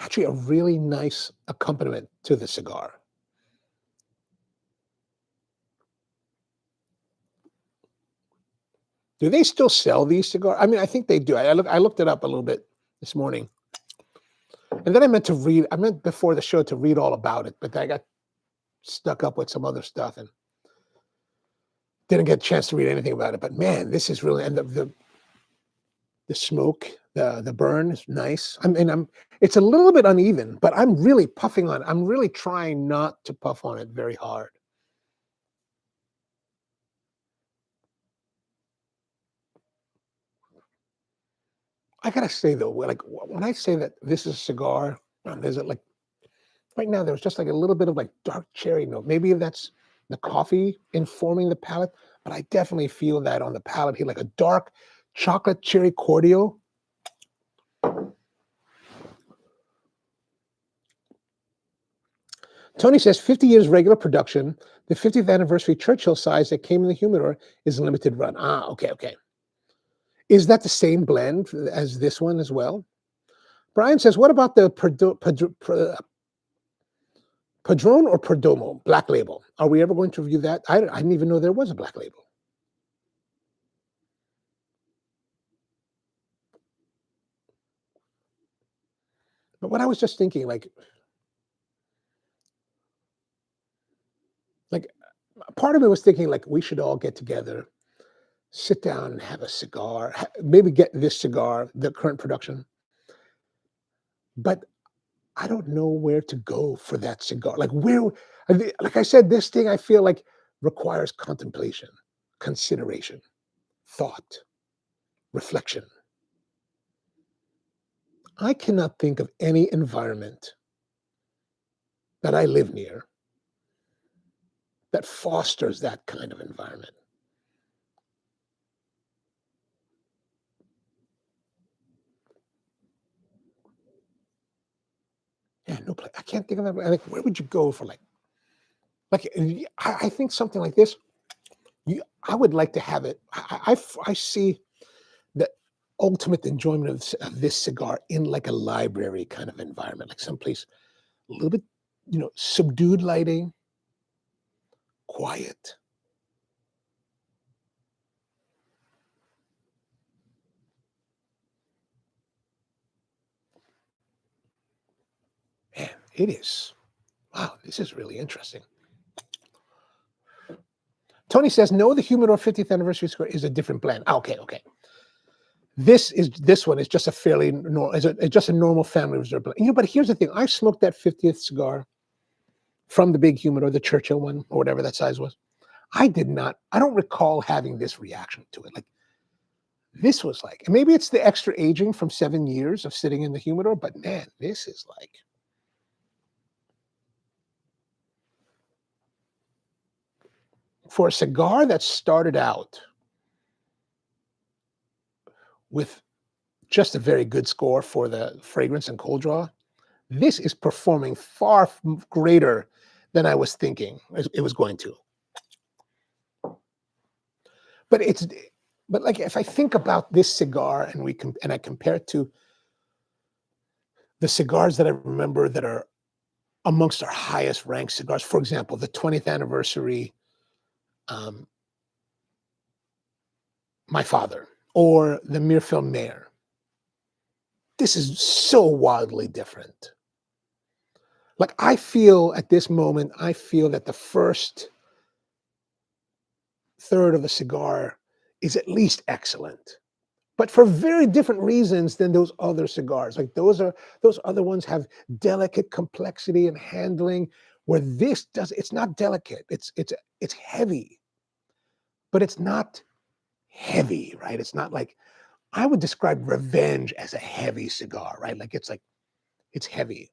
Actually, a really nice accompaniment to the cigar. Do they still sell these cigars? I mean, I think they do. I looked it up a little bit this morning. And then I meant before the show to read all about it, but I got stuck up with some other stuff and didn't get a chance to read anything about it. But man, this is really, and the smoke, the burn is nice. It's a little bit uneven, but I'm really puffing on it. I'm really trying not to puff on it very hard. I gotta say though, like when I say that this is a cigar, there's like right now there's just like a little bit of like dark cherry note. Maybe that's the coffee informing the palate, but I definitely feel that on the palate here, like a dark chocolate cherry cordial. Tony says 50 years regular production. The 50th anniversary Churchill size that came in the humidor is limited run. Okay. Is that the same blend as this one as well? Brian says, what about the Padron or Perdomo black label? Are we ever going to review that? I didn't even know there was a black label. But what I was just thinking, like part of it was thinking like we should all get together, sit down and have a cigar, maybe get this cigar, the current production. But I don't know where to go for that cigar. Like I said, this thing I feel like requires contemplation, consideration, thought, reflection. I cannot think of any environment that I live near that fosters that kind of environment. Yeah, no place. I can't think of that. Like, where would you go for I think something like this. I would like to have it. I see the ultimate enjoyment of this cigar in like a library kind of environment, like someplace a little bit, subdued lighting, quiet. Man, it is. Wow, this is really interesting. Tony says, no, the Humidor 50th anniversary cigar is a different blend. Okay. This one is just a fairly normal, it's just a normal family reserve blend. But here's the thing. I smoked that 50th cigar from the big Humidor, the Churchill one, or whatever that size was. I don't recall having this reaction to it. Like this was like, maybe it's the extra aging from 7 years of sitting in the humidor, but man, this is like, for a cigar that started out with just a very good score for the fragrance and cold draw, this is performing far greater than I was thinking it was going to. But like if I think about this cigar and I compare it to the cigars that I remember that are amongst our highest ranked cigars, for example, the 20th anniversary, My Father, or the Mirfilm Mayor. This is so wildly different. Like I feel at this moment, I feel that the first third of the cigar is at least excellent, but for very different reasons than those other cigars. Like those other ones have delicate complexity and handling, where this does. It's not delicate. It's heavy, but it's not heavy, right? It's not like I would describe Revenge as a heavy cigar, right? Like it's heavy.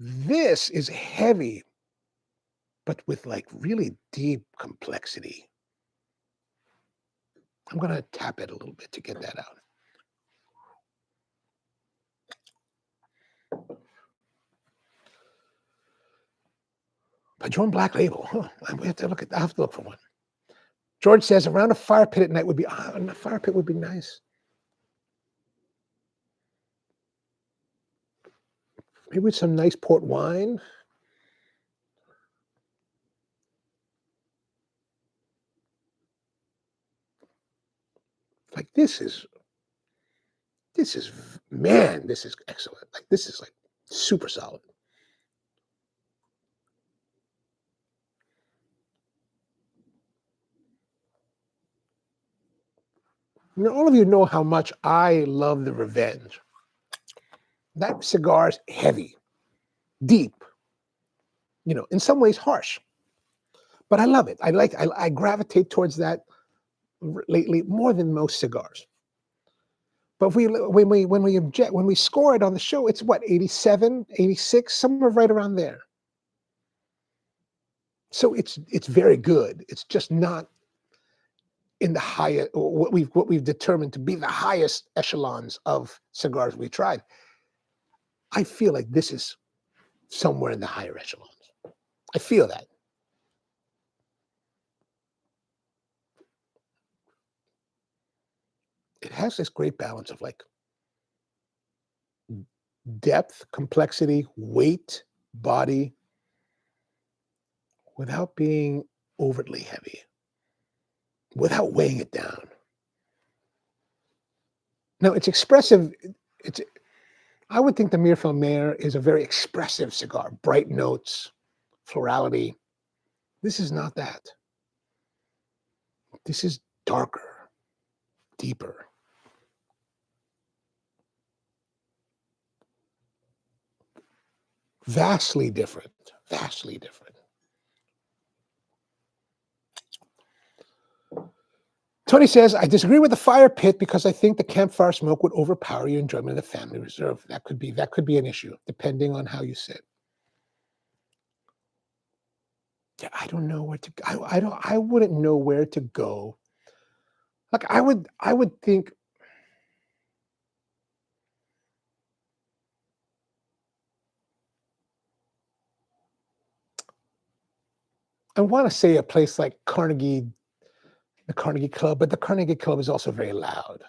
This is heavy, but with like really deep complexity. I'm going to tap it a little bit to get that out. Padron Black Label. Huh. I have to look. I have to look for one. George says around a fire pit at night would be. A fire pit would be nice. Maybe with some nice port wine. Like this is man. This is excellent. Like this is like super solid. You know, all of you know how much I love the Revenge. That cigar is heavy, deep, you know, in some ways harsh, but I love it. I gravitate towards that lately more than most cigars. But when we score it on the show, it's what, 87, 86, somewhere right around there. So it's very good. It's just not in the highest, what we've determined to be the highest echelons of cigars we tried. I feel like this is somewhere in the higher echelons. I feel that. It has this great balance of like depth, complexity, weight, body, without being overtly heavy, without weighing it down. Now it's expressive. It's I would think the Mirfilm Mayor is a very expressive cigar, bright notes, florality. This is not that. This is darker, deeper. Vastly different, vastly different. Tony says, I disagree with the fire pit because I think the campfire smoke would overpower your enjoyment of the family reserve. That could be an issue, depending on how you sit. Yeah, I don't know where to go. I wouldn't know where to go. Like I would think I want to say a place like Carnegie, the Carnegie Club, but the Carnegie Club is also very loud.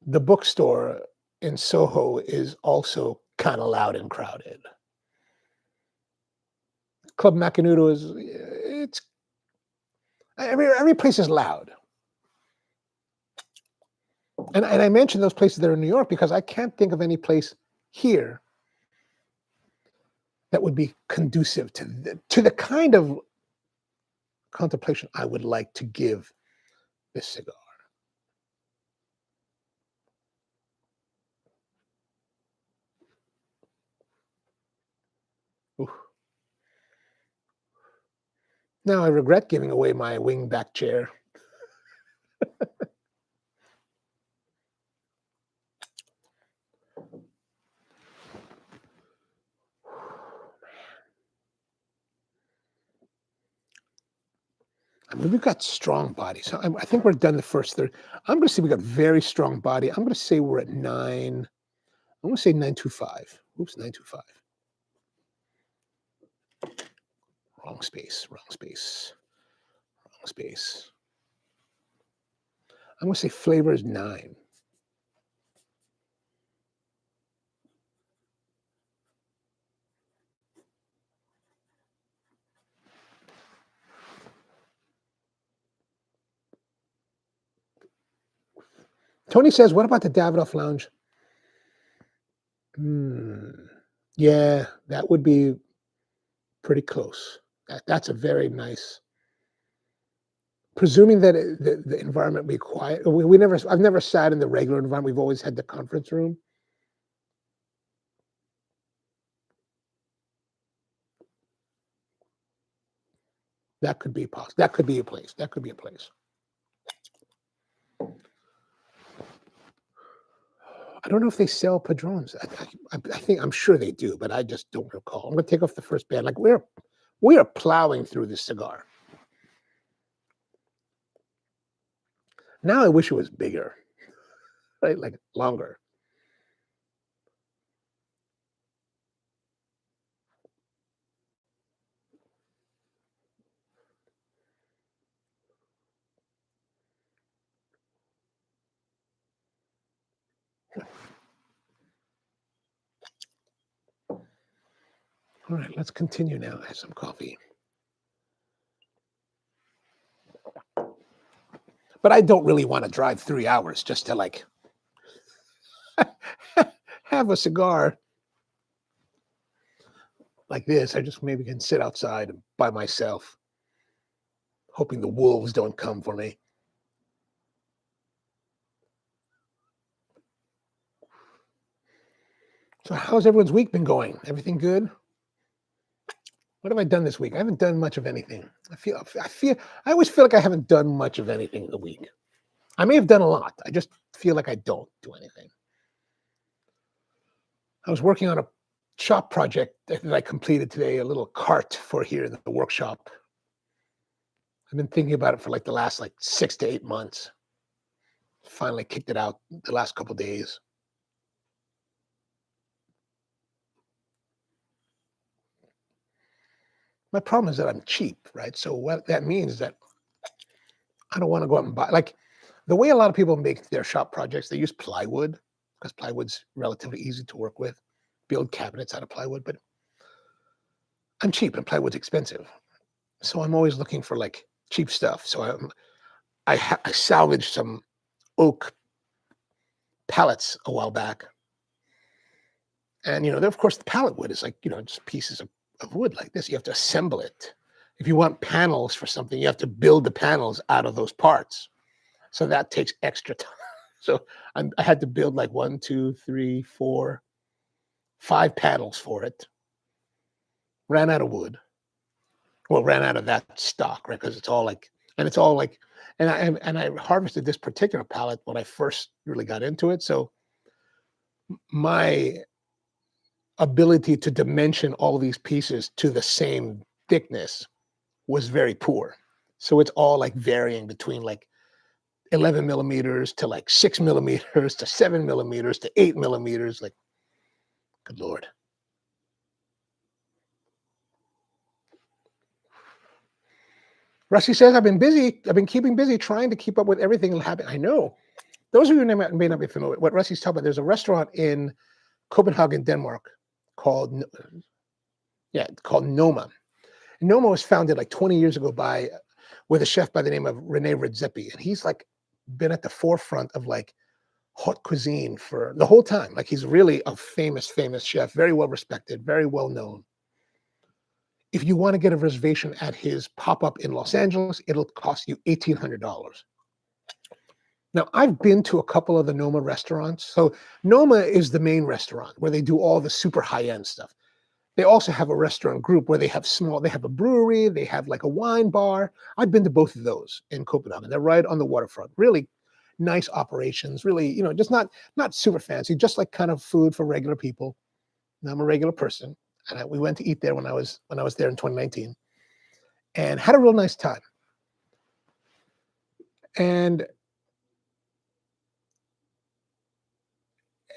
The bookstore in Soho is also kind of loud and crowded. Club Macanudo it's every place is loud. And I mentioned those places that are in New York because I can't think of any place here that would be conducive to the kind of contemplation I would like to give this cigar. Ooh. Now I regret giving away my wingback chair. I mean, we've got strong body. So I think we're done the first third. I'm going to say we got very strong body. I'm going to say we're at 9. I'm going to say 925. Oops, 925. Wrong space, wrong space, wrong space. I'm going to say flavor is 9. Tony says, what about the Davidoff Lounge? Yeah, that would be pretty close. That's a very nice. Presuming that the environment be quiet. I've never sat in the regular environment. We've always had the conference room. That could be possible. That could be a place. That could be a place. I don't know if they sell Padrones. I'm sure they do, but I just don't recall. I'm going to take off the first band. Like we are plowing through this cigar. Now I wish it was bigger, right? Like longer. All right, let's continue now. I have some coffee. But I don't really want to drive 3 hours just to like have a cigar like this. I just maybe can sit outside by myself, hoping the wolves don't come for me. So how's everyone's week been going? Everything good? What have I done this week? I haven't done much of anything. I always feel like I haven't done much of anything in the week. I may have done a lot. I just feel like I don't do anything. I was working on a shop project that I completed today, a little cart for here in the workshop. I've been thinking about it for like the last 6 to 8 months. Finally kicked it out the last couple of days. My problem is that I'm cheap, right? So what that means is that I don't want to go out and buy, like the way a lot of people make their shop projects, they use plywood because plywood's relatively easy to work with, build cabinets out of plywood, but I'm cheap and plywood's expensive. So I'm always looking for like cheap stuff. So I salvaged some oak pallets a while back. And, of course, the pallet wood is like, just pieces of wood like this. You have to assemble it. If you want panels for something, you have to build the panels out of those parts. So that takes extra time. So I had to build like 1, 2, 3, 4, 5 panels for it. Ran out of wood. Well, ran out of that stock, right? Because it's all like, and I harvested this particular pallet when I first really got into it. So my ability to dimension all these pieces to the same thickness was very poor. So it's all like varying between like 11 millimeters to like 6 millimeters to 7 millimeters to 8 millimeters. Like, good Lord. Rusty says, I've been keeping busy trying to keep up with everything that happened. I know. Those of you who may not be familiar with what Rusty's talking about, there's a restaurant in Copenhagen, Denmark called Noma. Noma was founded like 20 years ago with a chef by the name of Rene Redzepi. And he's like been at the forefront of like haute cuisine for the whole time. Like he's really a famous chef, very well respected, very well known. If you want to get a reservation at his pop-up in Los Angeles, it'll cost you $1,800. Now, I've been to a couple of the Noma restaurants. So Noma is the main restaurant where they do all the super high-end stuff. They also have a restaurant group where they have a brewery, they have like a wine bar. I've been to both of those in Copenhagen. They're right on the waterfront. Really nice operations, really, just not super fancy, just like kind of food for regular people. And I'm a regular person. And we went to eat there when I was there in 2019 and had a real nice time. And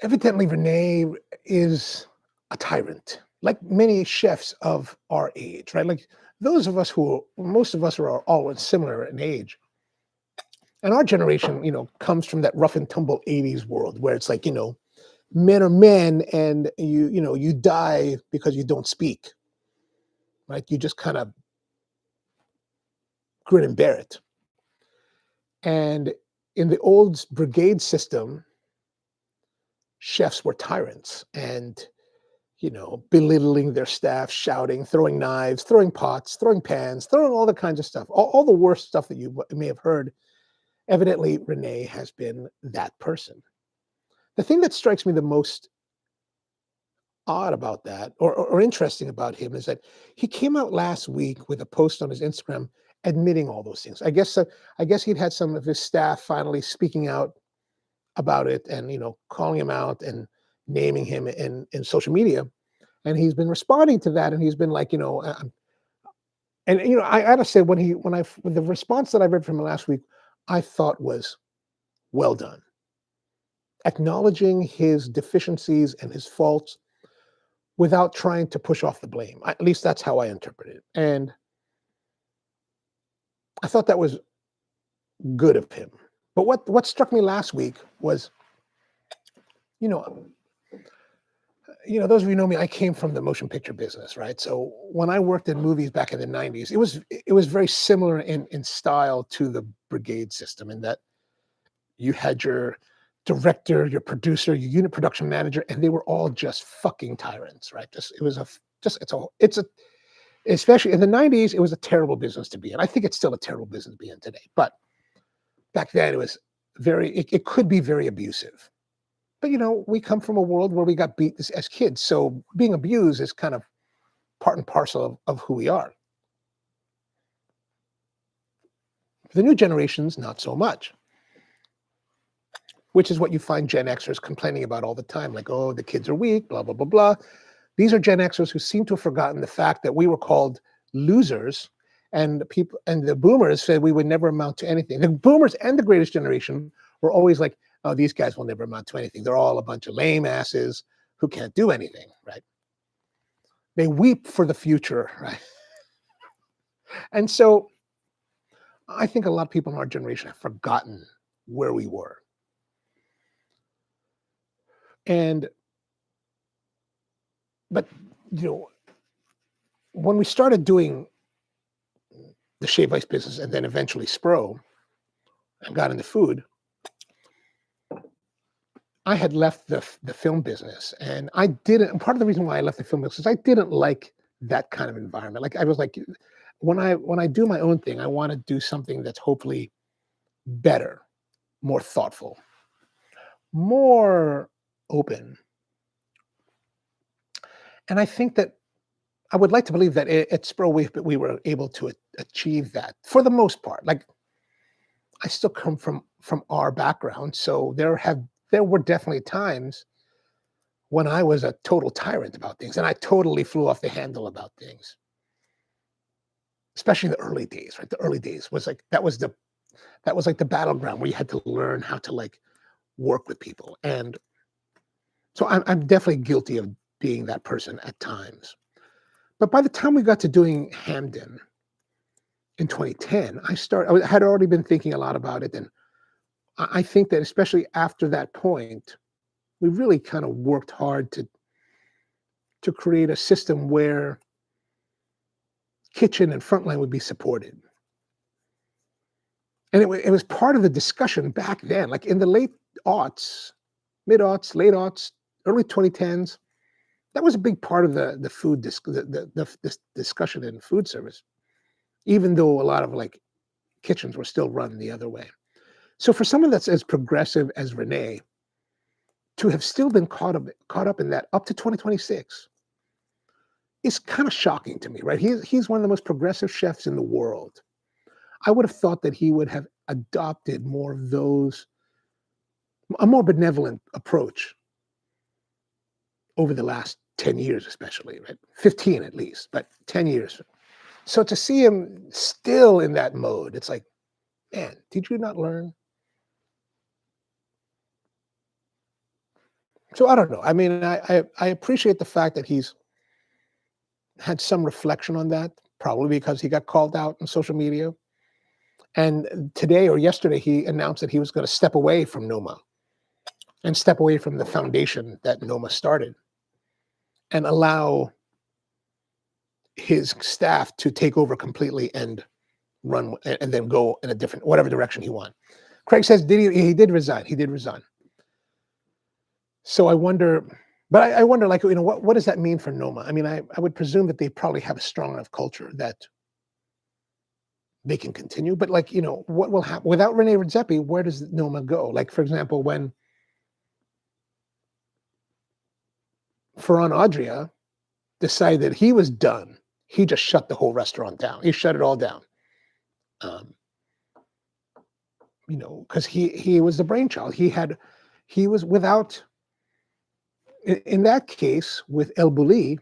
evidently, Renee is a tyrant, like many chefs of our age, right? Like those of us most of us are all similar in age. And our generation, comes from that rough and tumble 80s world where it's like, men are men and you die because you don't speak, right? You just kind of grin and bear it. And in the old brigade system, chefs were tyrants and, belittling their staff, shouting, throwing knives, throwing pots, throwing pans, throwing all the kinds of stuff, all the worst stuff that you may have heard. Evidently, Renee has been that person. The thing that strikes me the most odd about that or interesting about him is that he came out last week with a post on his Instagram admitting all those things. I guess he'd had some of his staff finally speaking out about it and calling him out and naming him in social media, and he's been responding to that, and he's been like, I gotta say when the response that I read from him last week, I thought was well done, acknowledging his deficiencies and his faults without trying to push off the blame. At least that's how I interpret it. And I thought that was good of him. But what struck me last week was, you know, those of you who know me, I came from the motion picture business, right? So when I worked in movies back in the 90s, it was very similar in style to the brigade system in that you had your director, your producer, your unit production manager, and they were all just fucking tyrants, right? Especially in the 90s, it was a terrible business to be in. I think it's still a terrible business to be in today. But back then it was it could be very abusive. But we come from a world where we got beat as kids. So being abused is kind of part and parcel of who we are. The new generations, not so much. Which is what you find Gen Xers complaining about all the time. Like, oh, the kids are weak, blah, blah, blah, blah. These are Gen Xers who seem to have forgotten the fact that we were called losers, and the boomers said we would never amount to anything. The boomers and the greatest generation were always like, oh, these guys will never amount to anything. They're all a bunch of lame asses who can't do anything, right? They weep for the future, right? And so I think a lot of people in our generation have forgotten where we were. But when we started doing the shave ice business and then eventually Spro and got into food, I had left the film business, and I didn't. Part of the reason why I left the film business is I didn't like that kind of environment. Like I was like, when I do my own thing, I want to do something that's hopefully better, more thoughtful, more open. And I think that I would like to believe that at Spro we were able to achieve that for the most part. Like I still come from our background, so there were definitely times when I was a total tyrant about things, and I totally flew off the handle about things. Especially in the early days, right? The early days was like that was like the battleground where you had to learn how to like work with people, and so I'm definitely guilty of being that person at times. But by the time we got to doing Hamden in 2010, I had already been thinking a lot about it, and I think that especially after that point, we really kind of worked hard to create a system where kitchen and frontline would be supported. And it was part of the discussion back then, like in the late aughts, mid aughts, late aughts, early 2010s. That was a big part of the food this discussion in food service, even though a lot of like kitchens were still run the other way. So for someone that's as progressive as Renee, to have still been caught up in that up to 2026 is kind of shocking to me, right? He's one of the most progressive chefs in the world. I would have thought that he would have adopted more of a more benevolent approach over the last 10 years, especially, right? 15 at least, but 10 years. So to see him still in that mode, it's like, Man, did you not learn? So I don't know. I mean, I appreciate the fact that he's had some reflection on that, probably because he got called out on social media. And today or yesterday, he announced that he was going to step away from Noma and step away from the foundation that Noma started and allow his staff to take over completely and run and then go in a different, whatever direction he wants. Craig says, he did resign. He did resign. So I wonder, but I wonder, like, what does that mean for Noma? I mean, I would presume that they probably have a strong enough culture that they can continue. But like, what will happen without Rene Redzepi? Where does Noma go? Like, for example, when Ferran Adria decided that he was done, he just shut the whole restaurant down. He shut it all down. Because he was the brainchild. He was without. In that case, with El Bulli,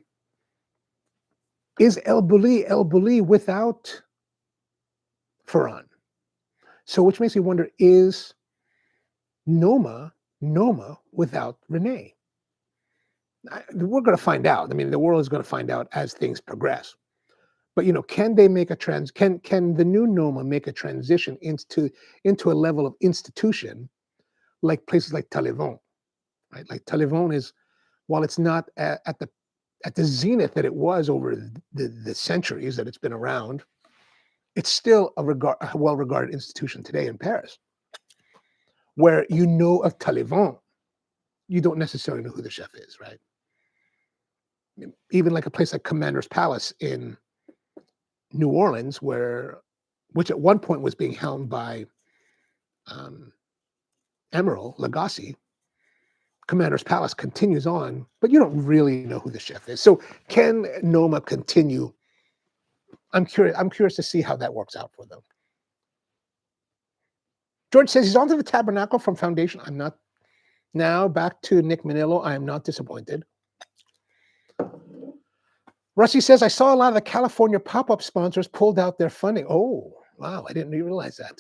is El Bulli without Ferran? So, which makes me wonder: is Noma without Rene? We're going to find out. I mean, the world is going to find out as things progress. But can they make a Can the new Noma make a transition into a level of institution, like places like Talivon, right? Like Talivon is, while it's not at the zenith that it was over the centuries that it's been around, it's still a well-regarded institution today in Paris, where of Talivon, you don't necessarily know who the chef is, right? Even like a place like Commander's Palace in New Orleans, which at one point was being helmed by Emeril Lagasse. Commander's Palace continues on, but you don't really know who the chef is. So can Noma continue? I'm curious to see how that works out for them. George says he's onto the Tabernacle from Foundation. I'm not. Now back to Nick Manillo. I am not disappointed. Rusty says, I saw a lot of the California pop-up sponsors pulled out their funding. Oh, wow. I didn't realize that.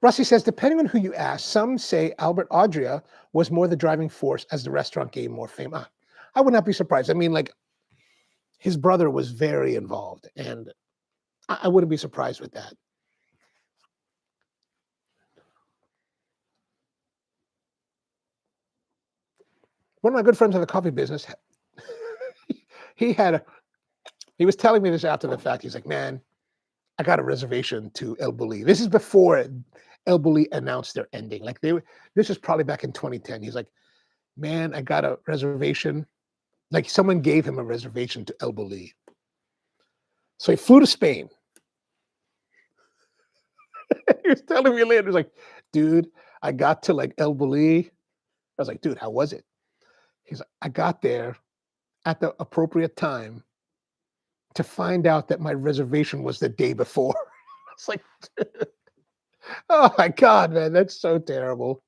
Rusty says, depending on who you ask, some say Albert Adria was more the driving force as the restaurant gained more fame. I would not be surprised. I mean, like, his brother was very involved, and I wouldn't be surprised with that. One of my good friends in the coffee business, he was telling me this after the fact. He's like, man, I got a reservation to El Bulli. This is before El Bulli announced their ending. Like this is probably back in 2010. He's like, man, I got a reservation. Like someone gave him a reservation to El Bulli. So he flew to Spain. He was telling me later, he was like, dude, I got to like El Bulli. I was like, dude, how was it? He's like, I got there at the appropriate time to find out that my reservation was the day before. It's like, oh my God, man, that's so terrible.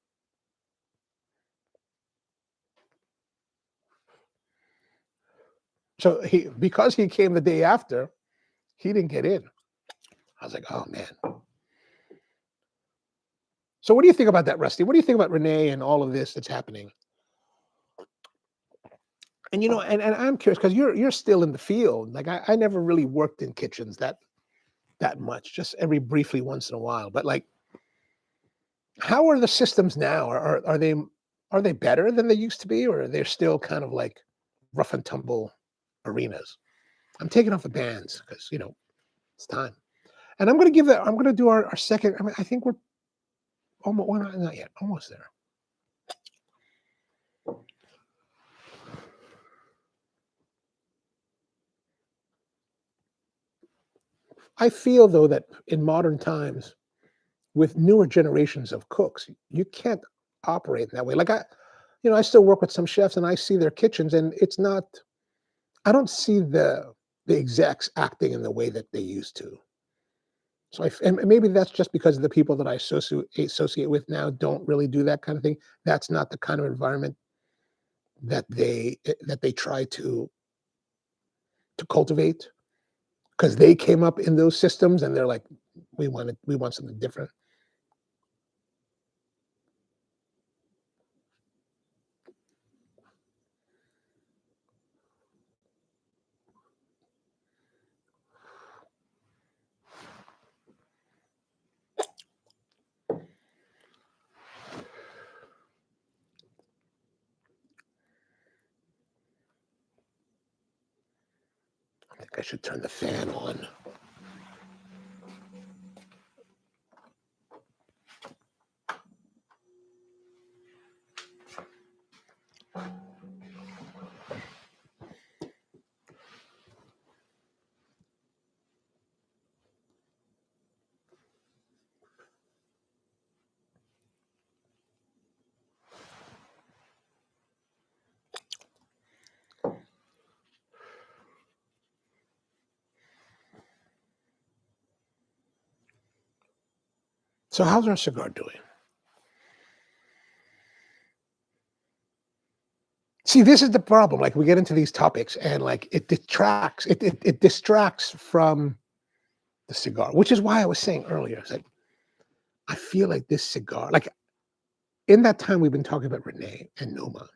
So because he came the day after, he didn't get in. I was like, oh man. So what do you think about that, Rusty? What do you think about Rene and all of this that's happening? And and I'm curious because you're still in the field. Like I never really worked in kitchens that much, just every briefly once in a while. But like, how are the systems now? Are they better than they used to be, or are they still kind of like rough and tumble arenas? I'm taking off the bands because it's time. And I'm going to do our second. I mean, I think we're almost, well, not yet, almost there. I feel though that in modern times, with newer generations of cooks, you can't operate that way. Like I still work with some chefs and I see their kitchens, and it's not. I don't see the execs acting in the way that they used to. So and maybe that's just because of the people that I associate with now don't really do that kind of thing. That's not the kind of environment that they try to cultivate. because they came up in those systems and they're like, we want something different. I think I should turn the fan on. So how's our cigar doing? See, this is the problem. Like we get into these topics and like it distracts, it distracts from the cigar, which is why I was saying earlier, it's like, I feel like this cigar, like in that time we've been talking about Renee and Noma,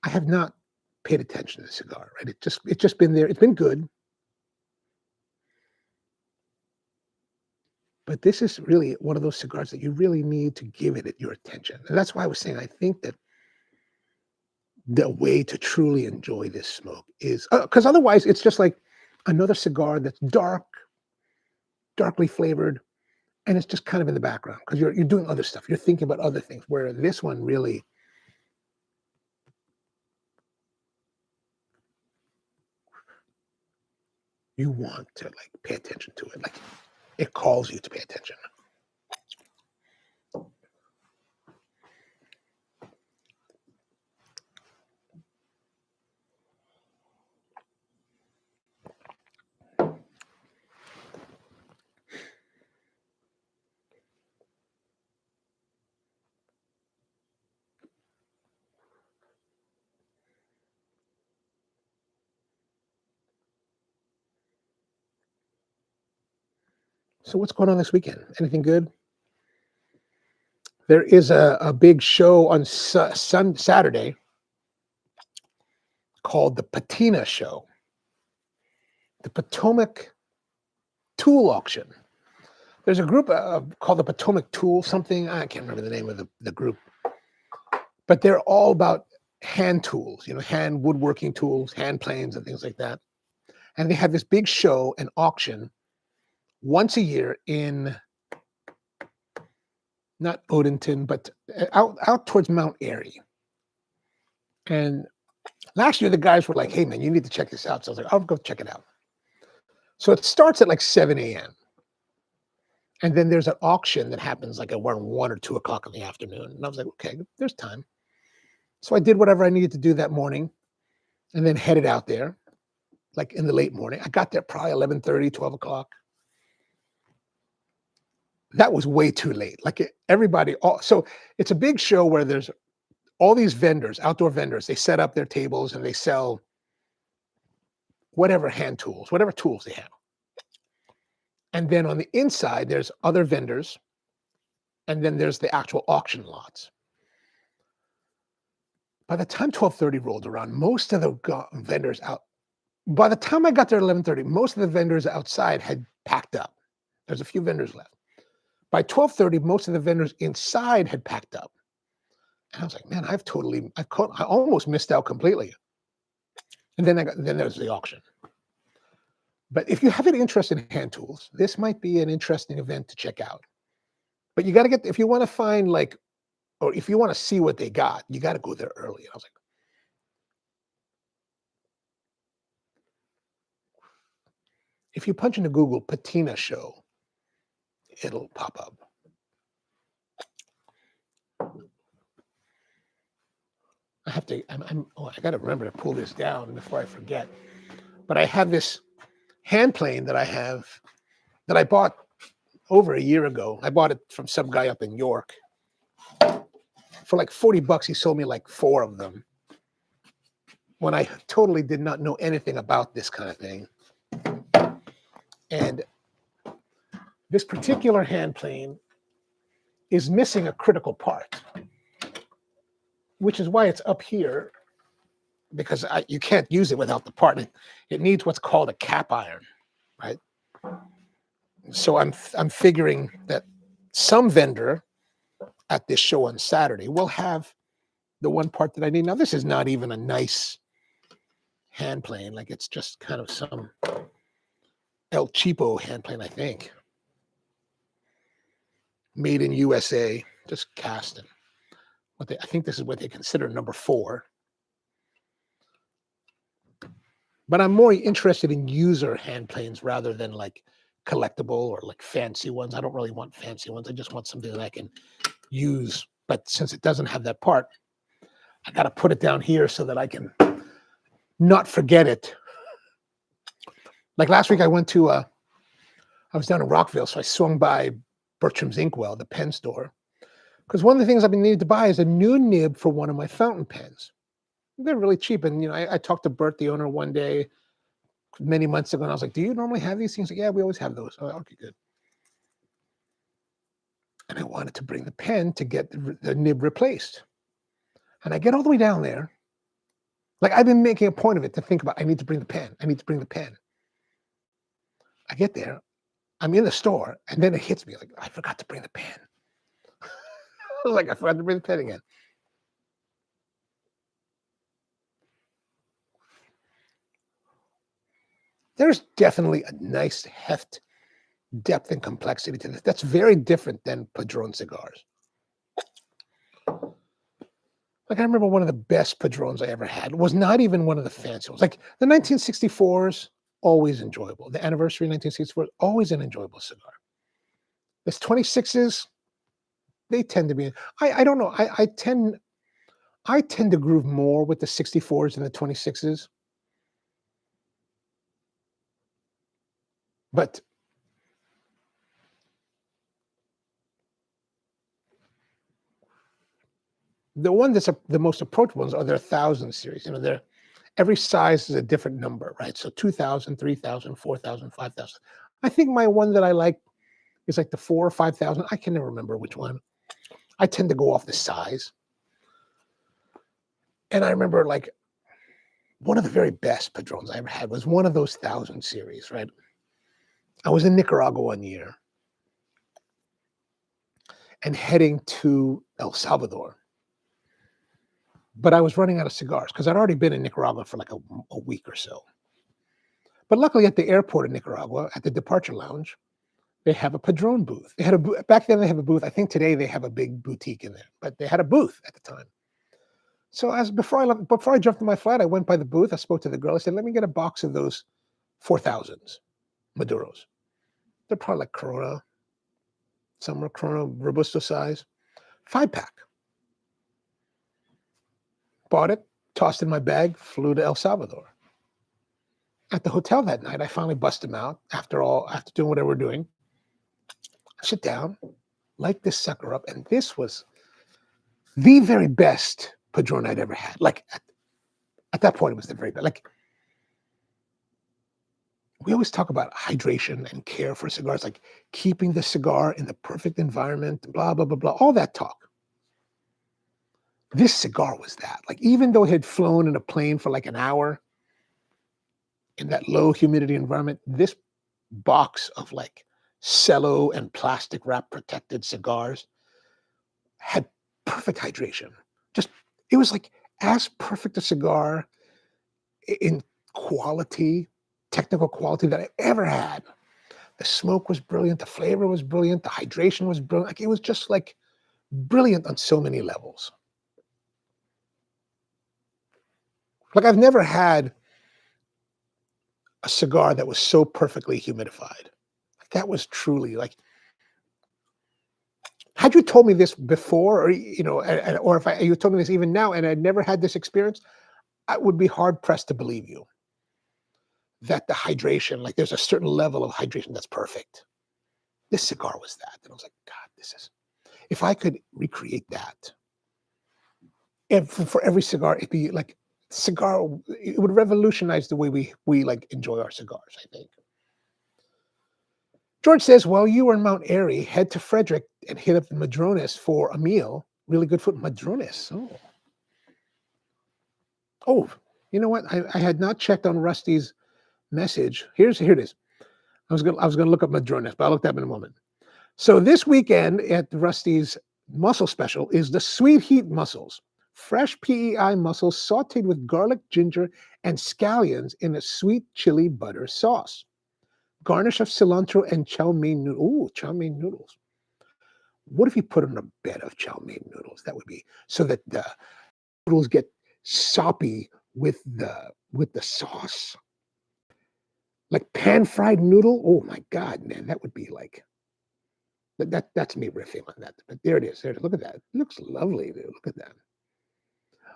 I have not paid attention to the cigar, right? It's just been there. It's been good. But this is really one of those cigars that you really need to give it your attention. And that's why I was saying, I think that the way to truly enjoy this smoke is, because otherwise it's just like another cigar that's darkly flavored, and it's just kind of in the background because you're doing other stuff. You're thinking about other things, where this one really, you want to like pay attention to it. Like it calls you to pay attention. So what's going on this weekend? Anything good? There is a big show on Saturday called the Patina Show, the Potomac Tool Auction. There's a group called the Potomac Tool something. I can't remember the name of the group, but they're all about hand tools, hand woodworking tools, hand planes and things like that. And they have this big show and auction once a year in not Odenton, but out towards Mount Airy. And last year the guys were like, hey man, you need to check this out. So I was like, I'll go check it out. So it starts at like 7 a.m. And then there's an auction that happens like around 1 or 2 o'clock in the afternoon. And I was like, okay, there's time. So I did whatever I needed to do that morning and then headed out there like in the late morning. I got there probably 11:30, 12 o'clock. That was way too late. Like everybody, so it's a big show where there's all these vendors, outdoor vendors. They set up their tables and they sell whatever hand tools, whatever tools they have. And then on the inside, there's other vendors. And then there's the actual auction lots. By the time 12:30 rolled around, most of the vendors out, by the time I got there at 11:30, most of the vendors outside had packed up. There's a few vendors left. By 12:30, most of the vendors inside had packed up. And I was like, man, I almost missed out completely. And then then there's the auction. But if you have an interest in hand tools, this might be an interesting event to check out. But you got to if you want to find like, or if you want to see what they got, you got to go there early. And I was like, if you punch into Google Patina Show, it'll pop up. I got to remember to pull this down before I forget. But I have this hand plane that I bought over a year ago. I bought it from some guy up in York for like $40. He sold me like 4 of them when I totally did not know anything about this kind of thing. And this particular hand plane is missing a critical part, which is why it's up here, because you can't use it without the part. It needs what's called a cap iron, right? So I'm figuring that some vendor at this show on Saturday will have the one part that I need. Now, this is not even a nice hand plane. Like, it's just kind of some El Cheapo hand plane, I think. Made in USA, just casting. I think this is what they consider number 4. But I'm more interested in user hand planes rather than like collectible or like fancy ones. I don't really want fancy ones. I just want something that I can use. But since it doesn't have that part, I got to put it down here so that I can not forget it. Like last week, I was down in Rockville, so I swung by Bertram's Inkwell, the pen store, because one of the things I've been needing to buy is a new nib for one of my fountain pens. They're really cheap. And, I talked to Bert, the owner, one day many months ago, and I was like, do you normally have these things? Like, yeah, we always have those. Oh, okay, good. And I wanted to bring the pen to get the nib replaced. And I get all the way down there. Like, I've been making a point of it to think about, I need to bring the pen. I need to bring the pen. I get there. I'm in the store. And then it hits me like, I forgot to bring the pen. I was like, I forgot to bring the pen again. There's definitely a nice heft, depth, and complexity to this. That's very different than Padron cigars. Like, I remember one of the best Padrones I ever had was not even one of the fancy ones. Like the 1964s, always enjoyable. The anniversary 1964, always an enjoyable cigar. This 26s, they tend to be. I don't know. I tend to groove more with the 64s and the 26s. But the one that's the most approachable ones are their 1,000 series. Every size is a different number, right? So 2,000, 3,000, 4,000, 5,000. I think my one that I like is like the 4,000 or 5,000. I can never remember which one. I tend to go off the size. And I remember like one of the very best Padrones I ever had was one of those 1,000 series, right? I was in Nicaragua one year and heading to El Salvador. But I was running out of cigars because I'd already been in Nicaragua for like a week or so. But luckily at the airport in Nicaragua, at the departure lounge, they have a Padron booth. They had back then they have a booth. I think today they have a big boutique in there, but they had a booth at the time. So before I jumped in my flight, I went by the booth. I spoke to the girl. I said, let me get a box of those 4,000s, Maduros. They're probably like Corona, some are Corona Robusto size, 5-pack. Bought it, tossed in my bag, flew to El Salvador. At the hotel that night, I finally bust them out after doing whatever we're doing. I sit down, light this sucker up, and this was the very best Padron I'd ever had. Like at that point, it was the very best. Like, we always talk about hydration and care for cigars, like keeping the cigar in the perfect environment, blah, blah, blah, blah, all that talk. This cigar was that. Like, even though it had flown in a plane for like an hour in that low humidity environment, this box of like cello and plastic wrap protected cigars had perfect hydration. It was like as perfect a cigar in quality, technical quality that I ever had. The smoke was brilliant. The flavor was brilliant. The hydration was brilliant. Like, it was just like brilliant on so many levels. Like, I've never had a cigar that was so perfectly humidified. That was truly like, had you told me this before, or or if you told me this even now, and I'd never had this experience, I would be hard pressed to believe you that the hydration, like there's a certain level of hydration that's perfect. This cigar was that. And I was like, God, if I could recreate that, and for every cigar, it'd be like cigar, it would revolutionize the way we like enjoy our cigars, I think. George says, while you were in Mount Airy, head to Frederick and hit up the Madrones for a meal. Really good food. Madrones. Oh, you know what? I had not checked on Rusty's message. Here it is. I was gonna look up Madrones, but I'll look that up in a moment. So this weekend at Rusty's mussel special is the sweet heat mussels. Fresh PEI mussels sauteed with garlic, ginger, and scallions in a sweet chili butter sauce. Garnish of cilantro and chow mein noodles. Ooh, chow mein noodles. What if you put on a bed of chow mein noodles? That would be so that the noodles get soppy with the sauce. Like pan-fried noodle. Oh my God, man, that would be like that's me riffing on that. But there it is. Look at that. It looks lovely, dude. Look at that.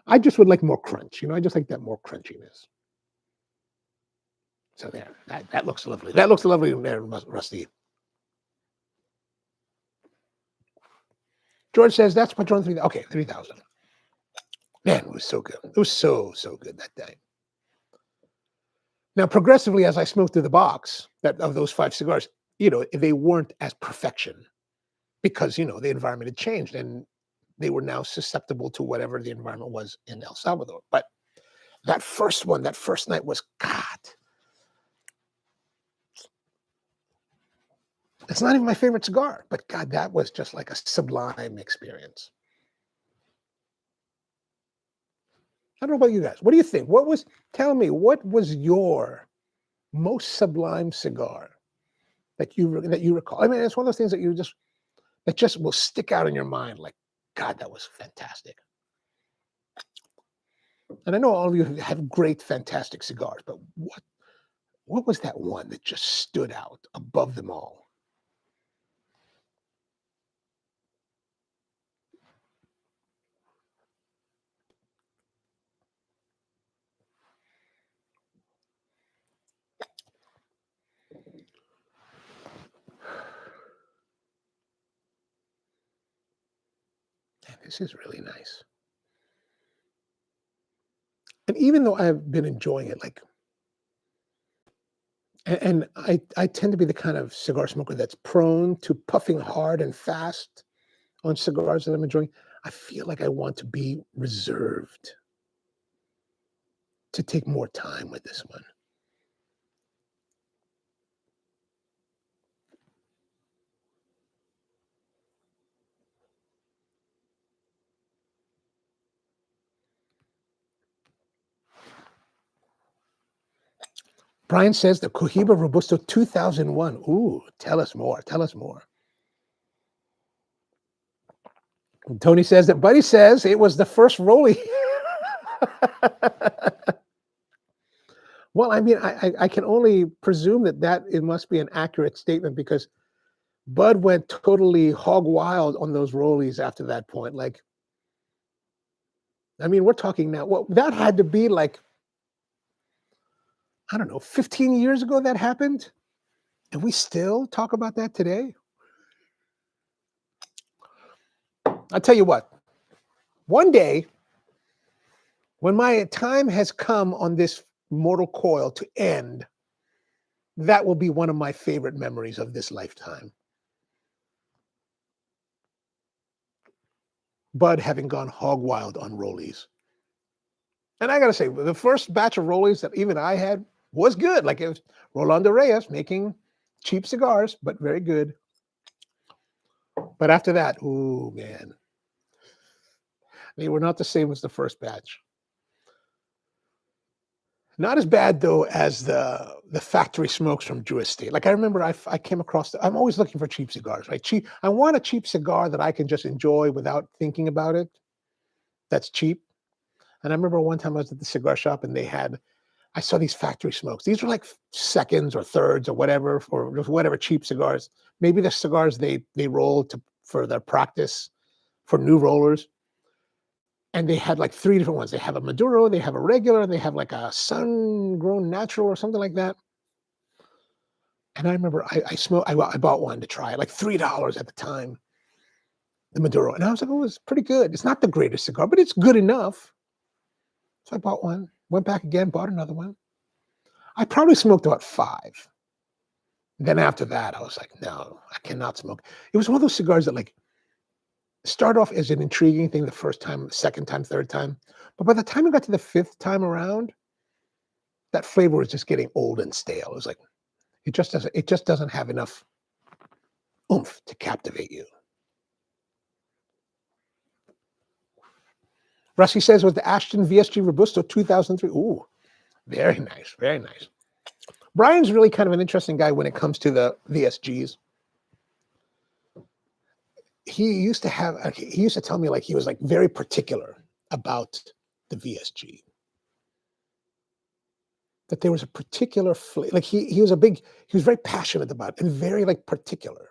I just would like more crunch. I just like that more crunchiness. So there, that looks lovely. That looks lovely there, Rusty. George says that's Padron 3,000. Okay, 3,000. Man, it was so good. It was so good that day. Now, progressively, as I smoked through the box of those 5 cigars, they weren't as perfection because the environment had changed and they were now susceptible to whatever the environment was in El Salvador. But that first night was God. It's not even my favorite cigar, but God, that was just like a sublime experience. I don't know about you guys. What do you think? Tell me, what was your most sublime cigar that you recall? I mean, it's one of those things that just will stick out in your mind. Like, God, that was fantastic. And I know all of you have great, fantastic cigars, but what was that one that just stood out above them all? Man, this is really nice. And even though I've been enjoying it, like, and I tend to be the kind of cigar smoker that's prone to puffing hard and fast on cigars that I'm enjoying. I feel like I want to be reserved, to take more time with this one. Brian says the Cohiba Robusto 2001. Ooh, tell us more. Tell us more. And Tony says that Buddy says it was the first Rolly. Well, I mean, I can only presume that it must be an accurate statement because Bud went totally hog wild on those Rollies after that point. Like, I mean, we're talking now. Well, that had to be like, I don't know, 15 years ago that happened. And we still talk about that today. I'll tell you what, one day when my time has come on this mortal coil to end, that will be one of my favorite memories of this lifetime. Bud having gone hog wild on Rollies. And I got to say, the first batch of Rollies that even I had was good. Like, it was Rolando Reyes making cheap cigars, but very good. But after that, ooh, man, they were not the same as the first batch. Not as bad though as the factory smokes from Drew Estate. Like, I remember I came across. I'm always looking for cheap cigars, right? Cheap. I want a cheap cigar that I can just enjoy without thinking about it. That's cheap. And I remember one time I was at the cigar shop and I saw these factory smokes. These were like seconds or thirds or whatever, or whatever cheap cigars. Maybe the cigars they roll for their practice for new rollers. And they had like 3 different ones. They have a Maduro, they have a regular, and they have like a sun-grown natural or something like that. And I remember I bought one to try it, like $3 at the time, the Maduro. And I was like, oh, it's pretty good. It's not the greatest cigar, but it's good enough. So I bought one, went back again, bought another one. I probably smoked about 5. Then after that, I was like, no, I cannot smoke. It was one of those cigars that like start off as an intriguing thing the first time, second time, third time. But by the time I got to the 5th time around, that flavor was just getting old and stale. It was like, it just doesn't have enough oomph to captivate you. Rusty says with the Ashton VSG Robusto 2003. Ooh, very nice, very nice. Brian's really kind of an interesting guy when it comes to the VSGs. He used to tell me like he was like very particular about the VSG. That there was a particular like he was very passionate about it and very like particular.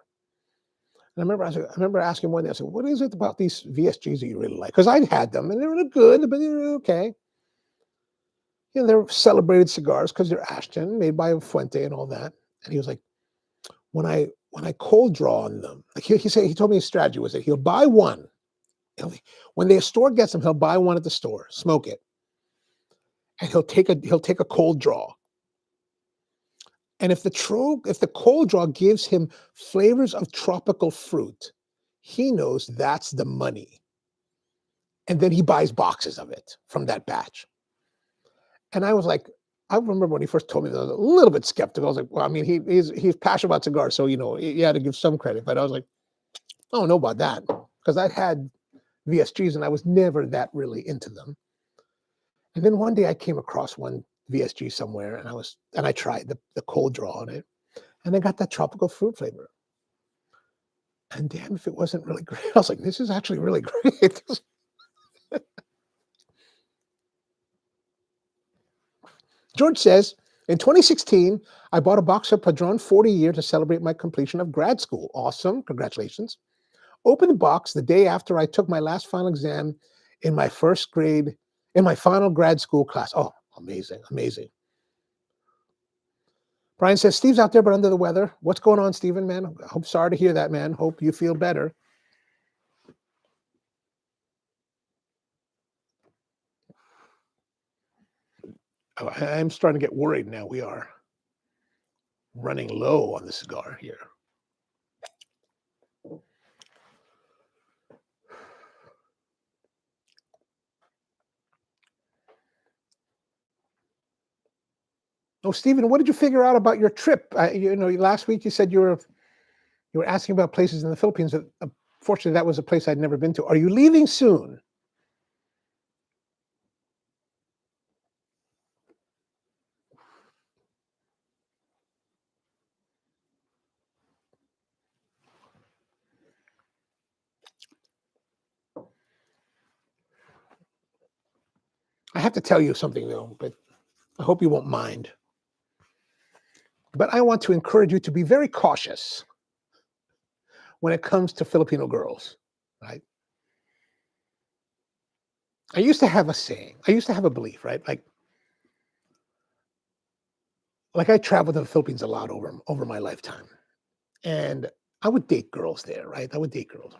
And I remember asking one day, I said, what is it about these VSGs that you really like? Because I'd had them and they were good, but they were okay. You know, they're celebrated cigars because they're Ashton, made by Fuente and all that. And he was like, when I cold draw on them, like he told me his strategy was that he'll buy one. When the store gets them, he'll buy one at the store, smoke it, and he'll take a cold draw. And if the cold draw gives him flavors of tropical fruit, he knows that's the money. And then he buys boxes of it from that batch. And I was like, I remember when he first told me that, I was a little bit skeptical. I was like, well, I mean, he's passionate about cigars, so you know, you had to give some credit. But I was like, I don't know about that because I had VSGs and I was never that really into them. And then one day I came across one VSG somewhere, and I tried the cold draw on it, and I got that tropical fruit flavor. And damn, if it wasn't really great, I was like, this is actually really great. George says, in 2016, I bought a box of Padron 40 year to celebrate my completion of grad school. Awesome. Congratulations. Opened the box the day after I took my last final exam in my final grad school class. Oh, amazing, amazing. Brian says, Steve's out there but under the weather. What's going on, Steven, man? I'm sorry to hear that, man. Hope you feel better. Oh, I'm starting to get worried now. We are running low on the cigar here. Oh, Stephen, what did you figure out about your trip? Last week you said you were asking about places in the Philippines. Fortunately, that was a place I'd never been to. Are you leaving soon? I have to tell you something, though, but I hope you won't mind. But I want to encourage you to be very cautious when it comes to Filipino girls, right? I used to have a saying. I used to have a belief, right? Like I traveled to the Philippines a lot over my lifetime. And I would date girls there, right? I would date girls.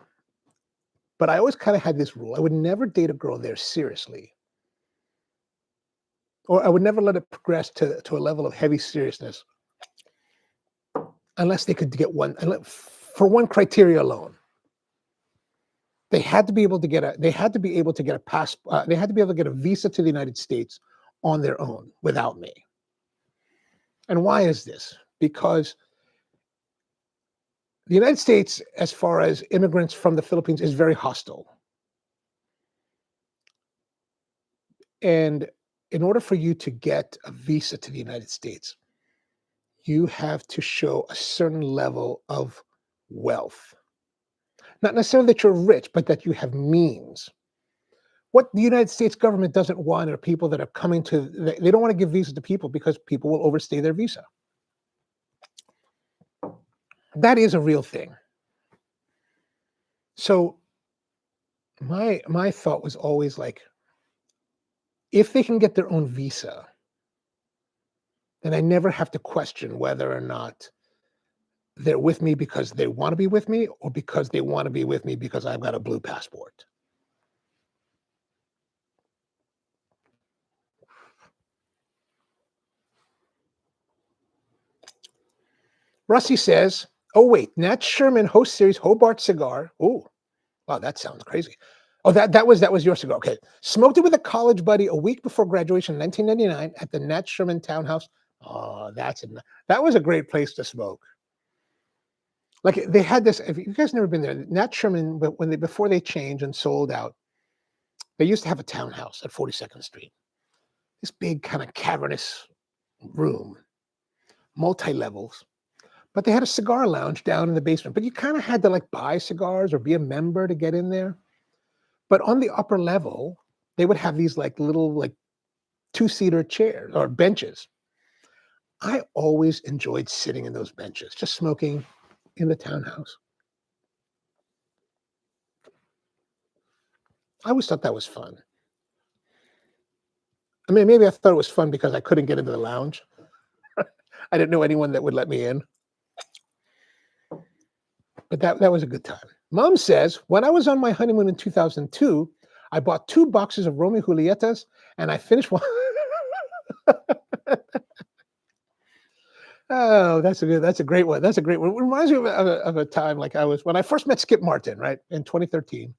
But I always kind of had this rule. I would never date a girl there seriously. Or I would never let it progress to a level of heavy seriousness unless they could get for one criteria alone. They had to be able to get a passport. They had to be able to get a visa to the United States on their own without me. And why is this? Because the United States, as far as immigrants from the Philippines, is very hostile. And in order for you to get a visa to the United States, you have to show a certain level of wealth. Not necessarily that you're rich, but that you have means. What the United States government doesn't want are people that are coming they don't want to give visas to people because people will overstay their visa. That is a real thing. So my thought was always like, if they can get their own visa, then I never have to question whether or not they're with me because they want to be with me or because they want to be with me because I've got a blue passport. Rusty says, oh, wait, Nat Sherman host series Hobart Cigar. Oh, wow, that sounds crazy. Oh, that was your cigar. Okay. Smoked it with a college buddy a week before graduation in 1999 at the Nat Sherman Townhouse. Oh, that was a great place to smoke. Like they had this, if you guys never been there, Nat Sherman, but before they changed and sold out, they used to have a townhouse at 42nd Street. This big kind of cavernous room, multi-levels. But they had a cigar lounge down in the basement. But you kind of had to like buy cigars or be a member to get in there. But on the upper level, they would have these like little like two-seater chairs or benches. I always enjoyed sitting in those benches, just smoking in the townhouse. I always thought that was fun. I mean, maybe I thought it was fun because I couldn't get into the lounge. I didn't know anyone that would let me in. But that was a good time. Mom says, when I was on my honeymoon in 2002, I bought 2 boxes of Romeo Julietas and I finished one. Oh, that's a great one. That's a great one. It reminds me of a time like when I first met Skip Martin, right, in 2013.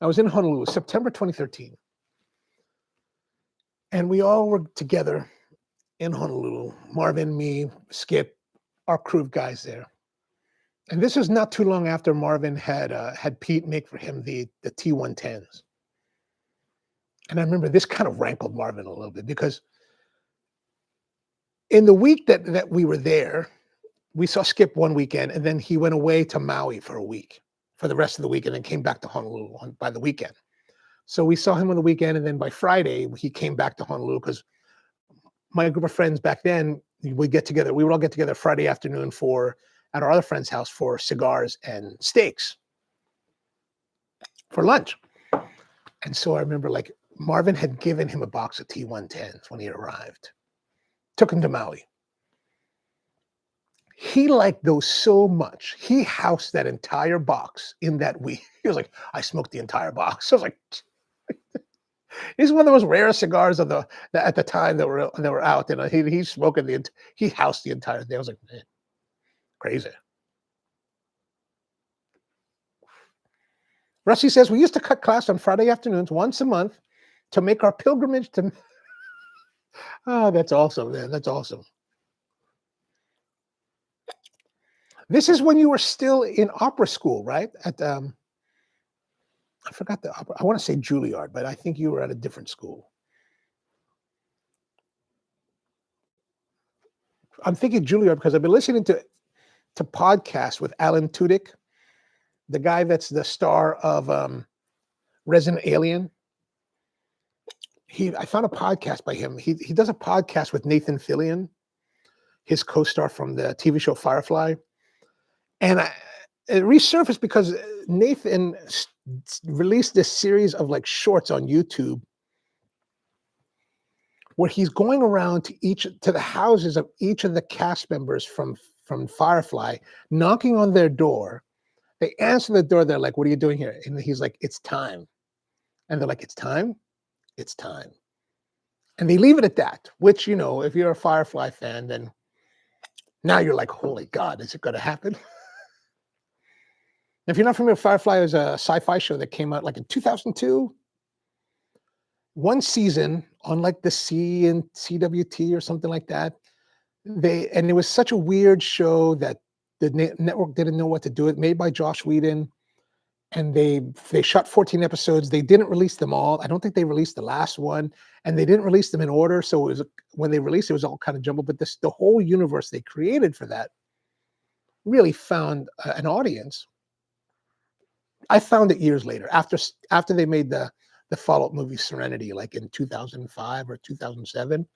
I was in Honolulu, September 2013. And we all were together in Honolulu. Marvin, me, Skip, our crew of guys there. And this was not too long after Marvin had Pete make for him the T110s. And I remember this kind of rankled Marvin a little bit because in the week that we were there, we saw Skip one weekend, and then he went away to Maui for a week, for the rest of the week, and then came back to Honolulu by the weekend. So we saw him on the weekend, and then by Friday, he came back to Honolulu because my group of friends back then, we get together. We would all get together Friday afternoon at our other friend's house for cigars and steaks for lunch. And so I remember like Marvin had given him a box of T110s when he arrived. Took him to Maui. He liked those so much. He housed that entire box in that week. He was like, I smoked the entire box. So I was like, this is one of the most rare cigars at the time that were out. And he's smoking he housed the entire thing. I was like, man, crazy. Rusty says, we used to cut class on Friday afternoons once a month to make our pilgrimage to. Oh, that's awesome, man. That's awesome. This is when you were still in opera school, right? I forgot the opera. I want to say Juilliard, but I think you were at a different school. I'm thinking Juilliard because I've been listening to podcasts with Alan Tudyk, the guy that's the star of Resident Alien. I found a podcast by him. He does a podcast with Nathan Fillion, his co-star from the TV show Firefly. And it resurfaced because Nathan released this series of like shorts on YouTube where he's going around to the houses of each of the cast members from Firefly, knocking on their door. They answer the door. They're like, "What are you doing here?" And he's like, "It's time." And they're like, "It's time? It's time." And they leave it at that, which, if you're a Firefly fan, then now you're like, holy God, is it going to happen? If you're not familiar, Firefly is a sci-fi show that came out like in 2002. One season on like the C and CWT or something like that. And it was such a weird show that the network didn't know what to do. It made by Joss Whedon, and they shot 14 episodes. They didn't release them all. I don't think they released the last one, and they didn't release them in order. So it was, when they released it, was all kind of jumbled. But the whole universe they created for that really found an audience. I found it years later, after they made the follow-up movie Serenity, like in 2005 or 2007.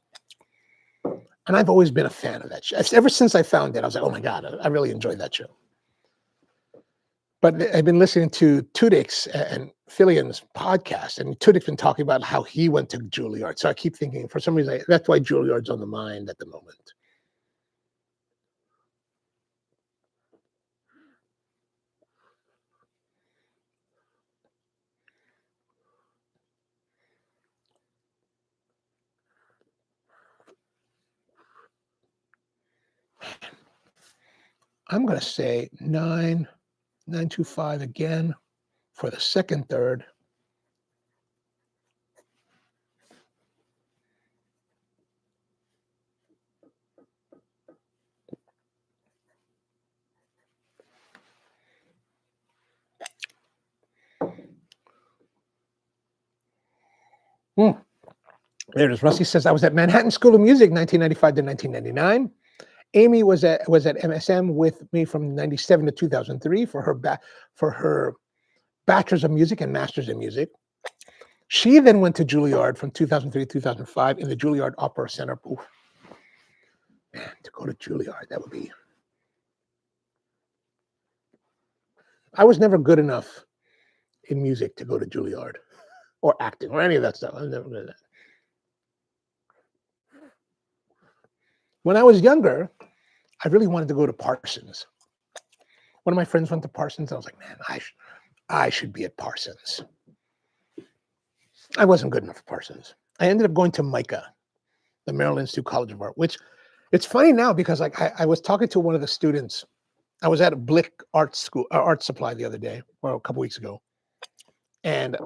And I've always been a fan of that show. Ever since I found it, I was like, oh my God, I really enjoyed that show. But I've been listening to Tudyk's and Fillion's podcast, and Tudyk's been talking about how he went to Juilliard. So I keep thinking, for some reason, that's why Juilliard's on the mind at the moment. I'm going to say 925 again for the second third. There it is. Rusty says, I was at Manhattan School of Music, 1995 to 1999. Amy was at MSM with me from 97 to 2003 for her bachelor's of music and master's in music. She then went to Juilliard from 2003 to 2005 in the Juilliard Opera Center. Oof. Man, to go to Juilliard, that would be. I was never good enough in music to go to Juilliard or acting or any of that stuff. I was never good at that. When I was younger, I really wanted to go to Parsons. One of my friends went to Parsons. I was like, man, I should be at Parsons. I wasn't good enough for Parsons. I ended up going to MICA, the Maryland Institute College of Art, which it's funny now because like I was talking to one of the students. I was at a Blick Art School, Art Supply the other day, or a couple weeks ago. And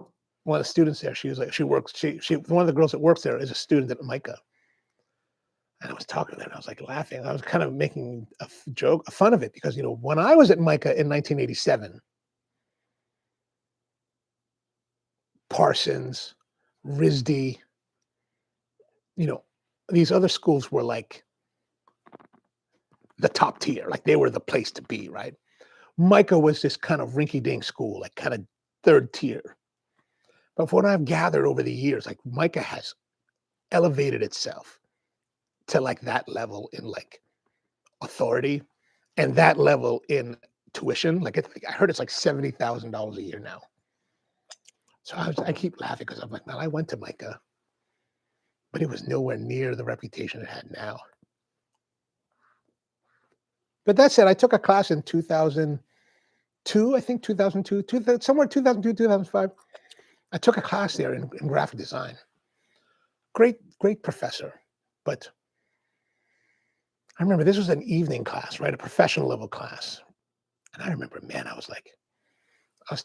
one of the students there, she was like, she one of the girls that works there is a student at MICA. And I was talking to her and I was like laughing. I was kind of making a fun of it because, you know, when I was at MICA in 1987, Parsons, RISD, you know, these other schools were like the top tier, like they were the place to be, right? MICA was this kind of rinky-dink school, like kind of third tier. But from what I've gathered over the years, like MICA has elevated itself to like that level in like authority and that level in tuition. Like I heard it's like $70,000 a year now. So I keep laughing because I'm like, man, I went to MICA, but it was nowhere near the reputation it had now. But that said, I took a class in 2002, I think 2002, somewhere 2002, 2005. I took a class there in graphic design. Great professor. But I remember this was an evening class, right? A professional level class. And I remember, man, I was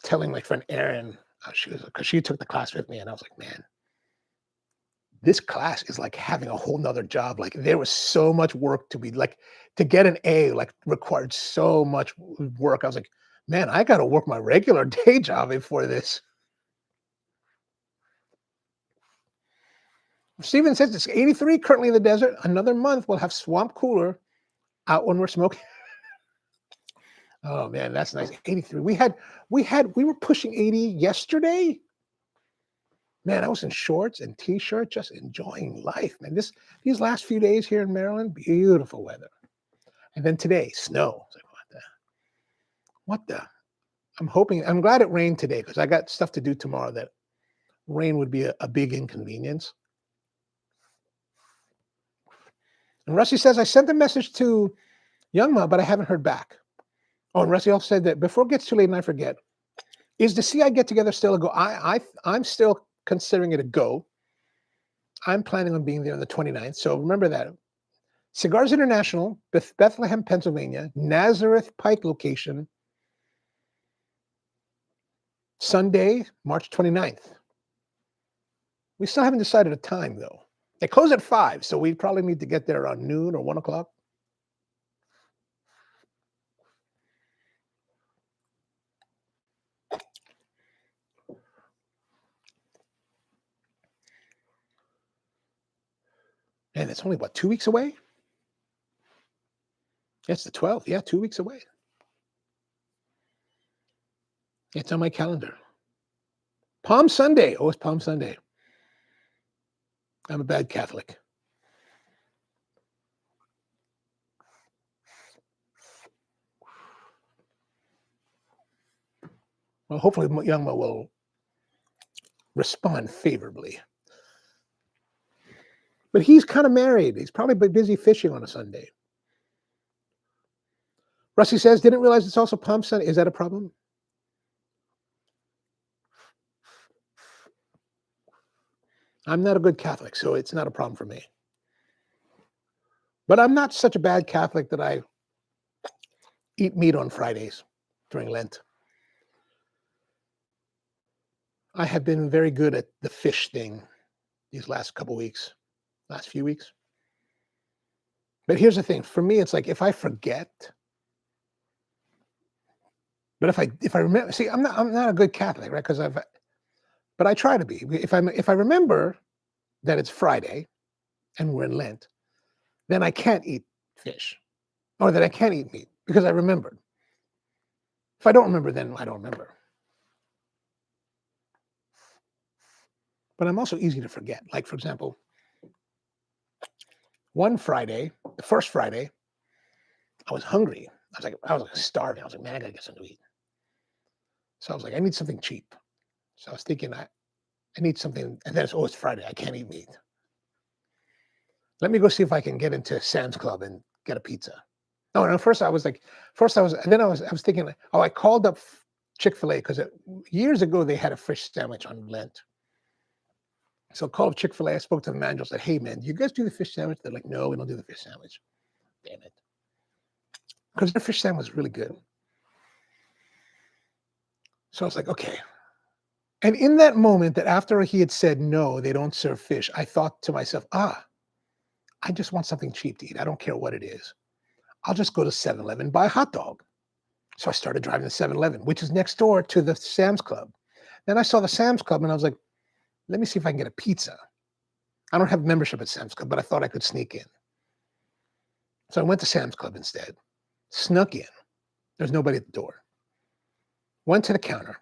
telling my friend Erin, because she took the class with me, and I was like, man, this class is like having a whole nother job. Like there was so much work to be like, to get an A, like required so much work. I was like, man, I got to work my regular day job before this. Steven says it's 83 currently in the desert. Another month we'll have swamp cooler out when we're smoking. Oh man, that's nice. 83. We were pushing 80 yesterday. Man, I was in shorts and t-shirt, just enjoying life, man. These last few days here in Maryland, beautiful weather. And then today, snow. Like, what the? I'm glad it rained today because I got stuff to do tomorrow that rain would be a big inconvenience. And Rusty says, I sent a message to Youngma, but I haven't heard back. Oh, and Rusty also said that before it gets too late and I forget, is the CI get together still a go? I'm still considering it a go. I'm planning on being there on the 29th. So remember that. Cigars International, Bethlehem, Pennsylvania, Nazareth Pike location, Sunday, March 29th. We still haven't decided a time, though. They close at 5, so we probably need to get there around noon or 1 o'clock. And it's only, 2 weeks away? It's the 12th. Yeah, 2 weeks away. It's on my calendar. Palm Sunday. Oh, it's Palm Sunday. I'm a bad Catholic. Well, hopefully Youngma will respond favorably. But he's kind of married. He's probably busy fishing on a Sunday. Rusty says, didn't realize it's also Palm Sunday. Is that a problem? I'm not a good Catholic, so it's not a problem for me. But I'm not such a bad Catholic that I eat meat on Fridays during Lent. I have been very good at the fish thing these last couple weeks, last few weeks. But here's the thing, for me, it's like if I forget, but if I remember, see, I'm not a good Catholic, right? But I try to be. If I remember that it's Friday and we're in Lent, then I can't eat fish, or that I can't eat meat because I remembered. If I don't remember, then I don't remember. But I'm also easy to forget. Like, for example, one Friday, the first Friday, I was hungry. I was like starving. I was like, man, I gotta get something to eat. So I was like, I need something cheap. So I was thinking, I need something, and then it's Friday. I can't eat meat. Let me go see if I can get into Sam's Club and get a pizza. No, and first I was, and then I was thinking, oh, I called up Chick-fil-A because years ago they had a fish sandwich on Lent. So I called Chick-fil-A. I spoke to the manager. I said, hey, man, do you guys do the fish sandwich? They're like, no, we don't do the fish sandwich. Damn it. Because their fish sandwich was really good. So I was like, okay. And in that moment, that after he had said, no, they don't serve fish, I thought to myself, I just want something cheap to eat. I don't care what it is. I'll just go to 7-Eleven and buy a hot dog. So I started driving to 7-Eleven, which is next door to the Sam's Club. Then I saw the Sam's Club and I was like, let me see if I can get a pizza. I don't have membership at Sam's Club, but I thought I could sneak in. So I went to Sam's Club instead, snuck in. There's nobody at the door. Went to the counter.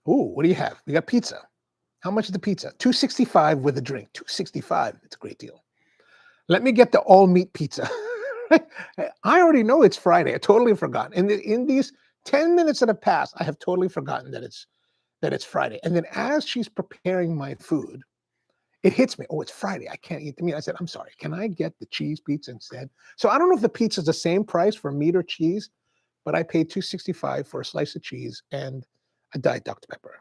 Ooh, what do you have? We got pizza. How much is the pizza? $2.65 with a drink. $2.65. It's a great deal. Let me get the all meat pizza. I already know it's Friday. I totally forgot. And in these 10 minutes that have passed, I have totally forgotten that it's Friday. And then as she's preparing my food, it hits me. Oh, it's Friday. I can't eat the meat. I said, I'm sorry. Can I get the cheese pizza instead? So I don't know if the pizza is the same price for meat or cheese, but I paid $2.65 for a slice of cheese and a Diet Dr. Pepper.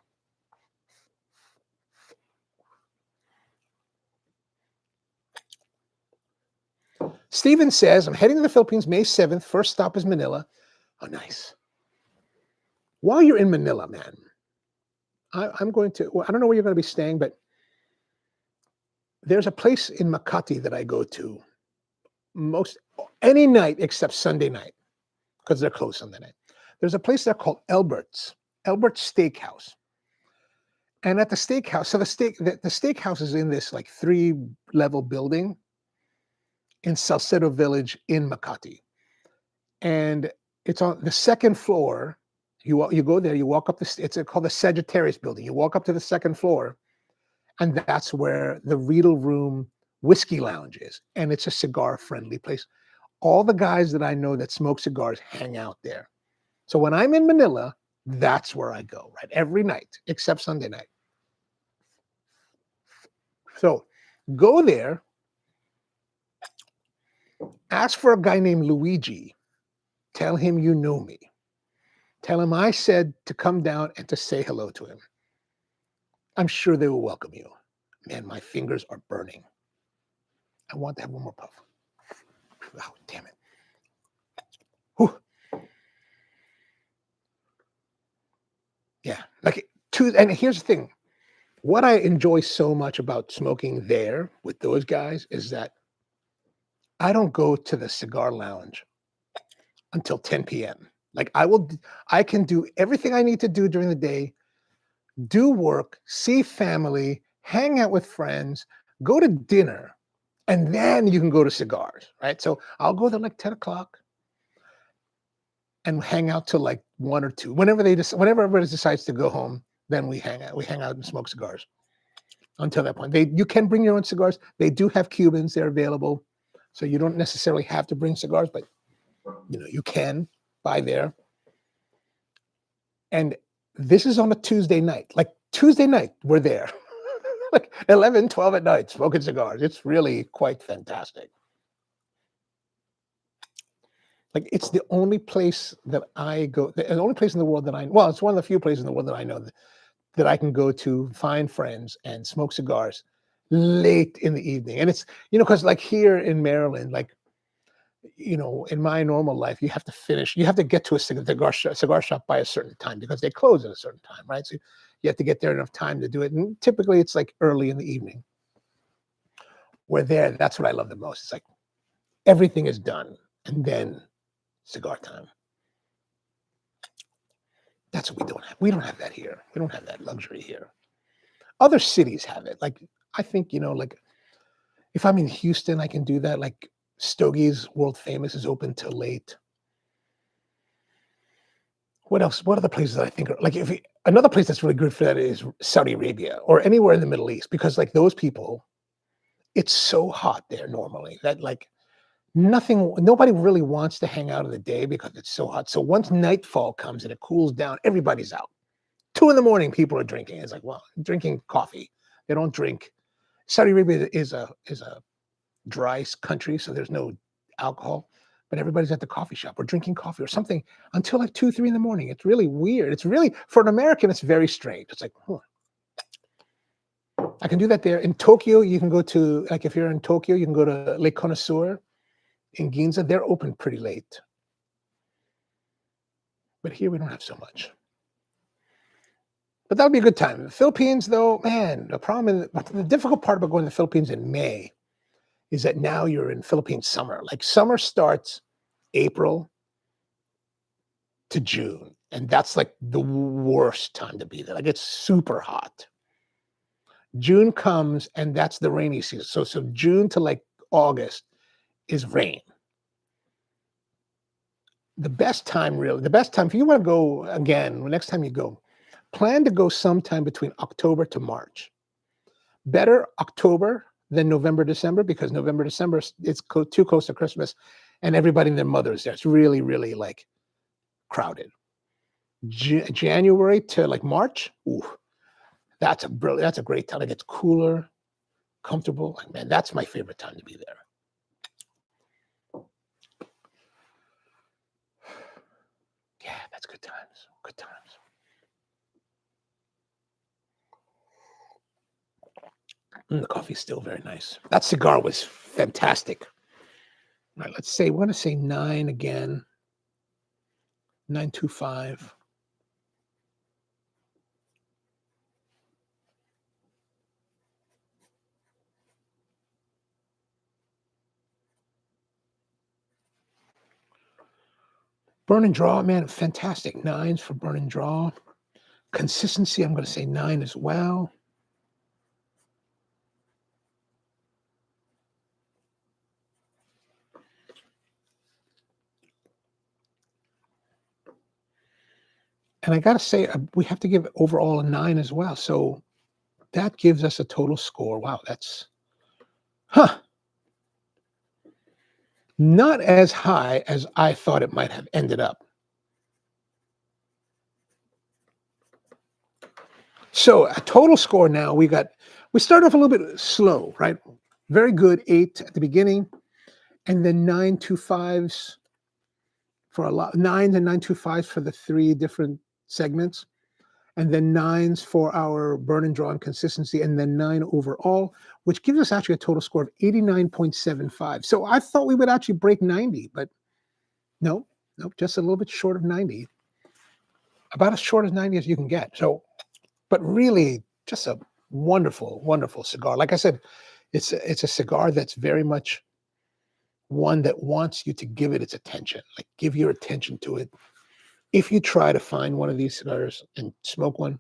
Steven says, I'm heading to the Philippines May 7th. First stop is Manila. Oh, nice. While you're in Manila, man, I'm going to, well, I don't know where you're going to be staying, but there's a place in Makati that I go to any night except Sunday night because they're closed Sunday night. There's a place there called Albert's Steakhouse. And at the steakhouse, so the steakhouse is in this like 3-level building in Salcedo Village in Makati. And it's on the second floor. You go there, you walk up it's called the Sagittarius building. You walk up to the second floor, and that's where the Riedel Room Whiskey Lounge is. And it's a cigar-friendly place. All the guys that I know that smoke cigars hang out there. So when I'm in Manila, that's where I go, right? Every night, except Sunday night. So go there, ask for a guy named Luigi. Tell him you know me. Tell him I said to come down and to say hello to him. I'm sure they will welcome you. Man, my fingers are burning. I want to have one more puff. Oh, damn it. Whew. Yeah, and here's the thing. What I enjoy so much about smoking there with those guys is that I don't go to the cigar lounge until 10 p.m. Like I can do everything I need to do during the day, do work, see family, hang out with friends, go to dinner, and then you can go to cigars, right? So I'll go there like 10 o'clock and hang out till like 1 or 2. Whenever everybody decides to go home, then we hang out and smoke cigars. Until that point, you can bring your own cigars. They do have Cubans; they're available, so you don't necessarily have to bring cigars, but you can buy there. And this is on a Tuesday night. Like Tuesday night, we're there, like 11, 12 at night, smoking cigars. It's really quite fantastic. Like it's the only place that I go. The only place in the world that it's one of the few places in the world that I know that I can go to find friends and smoke cigars late in the evening. And it's, because like here in Maryland, like you know, in my normal life, you have to finish, you have to get to a cigar shop by a certain time because they close at a certain time, right? So you have to get there enough time to do it. And typically it's like early in the evening. We're there. That's what I love the most. It's like everything is done and then cigar time. That's what we don't have. We don't have that here. We don't have that luxury here. Other cities have it. Like, I think, you know, like if I'm in Houston, I can do that. Like Stogie's World Famous is open till late. What else? What other places that I think are like another place that's really good for that is Saudi Arabia or anywhere in the Middle East, because like those people, it's so hot there normally that like nobody really wants to hang out in the day because it's so hot. So once nightfall comes and it cools down, everybody's out. 2 in the morning, people are drinking. It's like, well, drinking coffee. They don't drink. Saudi Arabia is a dry country, so there's no alcohol. But everybody's at the coffee shop or drinking coffee or something until like 2, 3 in the morning. It's really weird. It's really, for an American, it's very strange. It's like, I can do that there. In Tokyo, you can go to, like if you're in Tokyo, you can go to Lake Connoisseur in Ginza. They're open pretty late. But here we don't have so much. But that would be a good time. The Philippines, though, man, the difficult part about going to the Philippines in May is that now you're in Philippine summer. Like summer starts April to June, and that's like the worst time to be there. Like it's super hot. June comes, and that's the rainy season. So June to like August is rain. The best time if you want to go again, next time you go, plan to go sometime between October to March. Better October than November, December, because November, December, it's too close to Christmas and everybody and their mother is there. It's really, really like crowded. January to like March, ooh, that's a great time. It gets cooler, comfortable. Like, man, that's my favorite time to be there. Yeah, that's good times. Good times. The coffee's still very nice. That cigar was fantastic. All right, we want to say 9 again. 925. Burn and draw, man, fantastic. 9s for burn and draw. Consistency, I'm going to say 9 as well. And I got to say, we have to give overall a 9 as well. So that gives us a total score. Wow, that's, not as high as I thought it might have ended up. So a total score now, we started off a little bit slow, right? Very good, 8 at the beginning, and then 925s for a lot, 9s and 925s for the 3 different segments, and then 9s for our burn and draw and consistency, and then 9 overall, which gives us actually a total score of 89.75. So I thought we would actually break 90, but no, just a little bit short of 90. About as short as 90 as you can get. So, but really just a wonderful, wonderful cigar. Like I said, it's a cigar that's very much one that wants you to give it its attention, like give your attention to it. If you try to find one of these cigars and smoke one,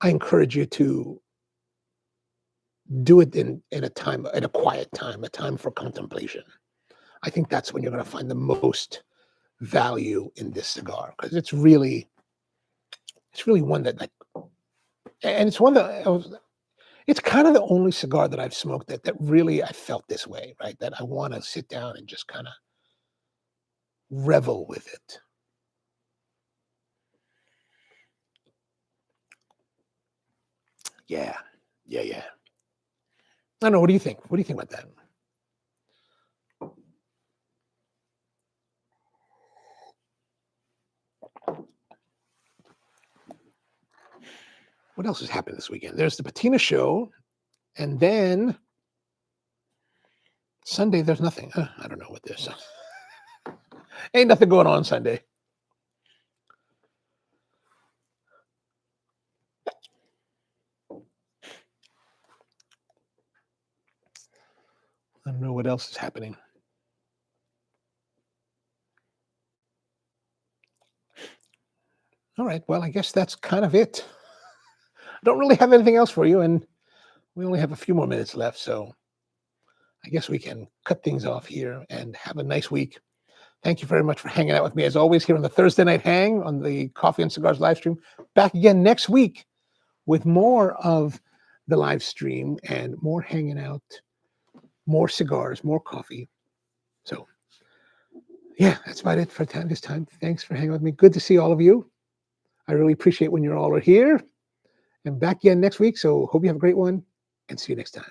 I encourage you to do it in a quiet time, a time for contemplation. I think that's when you're going to find the most value in this cigar, because it's really one that, like, and it's one that it's kind of the only cigar that I've smoked that really I felt this way, right? That I want to sit down and just kind of revel with it. Yeah. I don't know. What do you think? What do you think about that? What else has happened this weekend? There's the Patina show, and then Sunday, there's nothing. I don't know what this. Ain't nothing going on Sunday. I don't know what else is happening. All right. Well, I guess that's kind of it. I don't really have anything else for you, and we only have a few more minutes left, so I guess we can cut things off here and have a nice week. Thank you very much for hanging out with me, as always, here on the Thursday Night Hang on the Coffee and Cigars live stream. Back again next week with more of the live stream and more hanging out, more cigars, more coffee. So, yeah, that's about it for this time. Thanks for hanging with me. Good to see all of you. I really appreciate when you all are here. And back again next week. So, hope you have a great one and see you next time.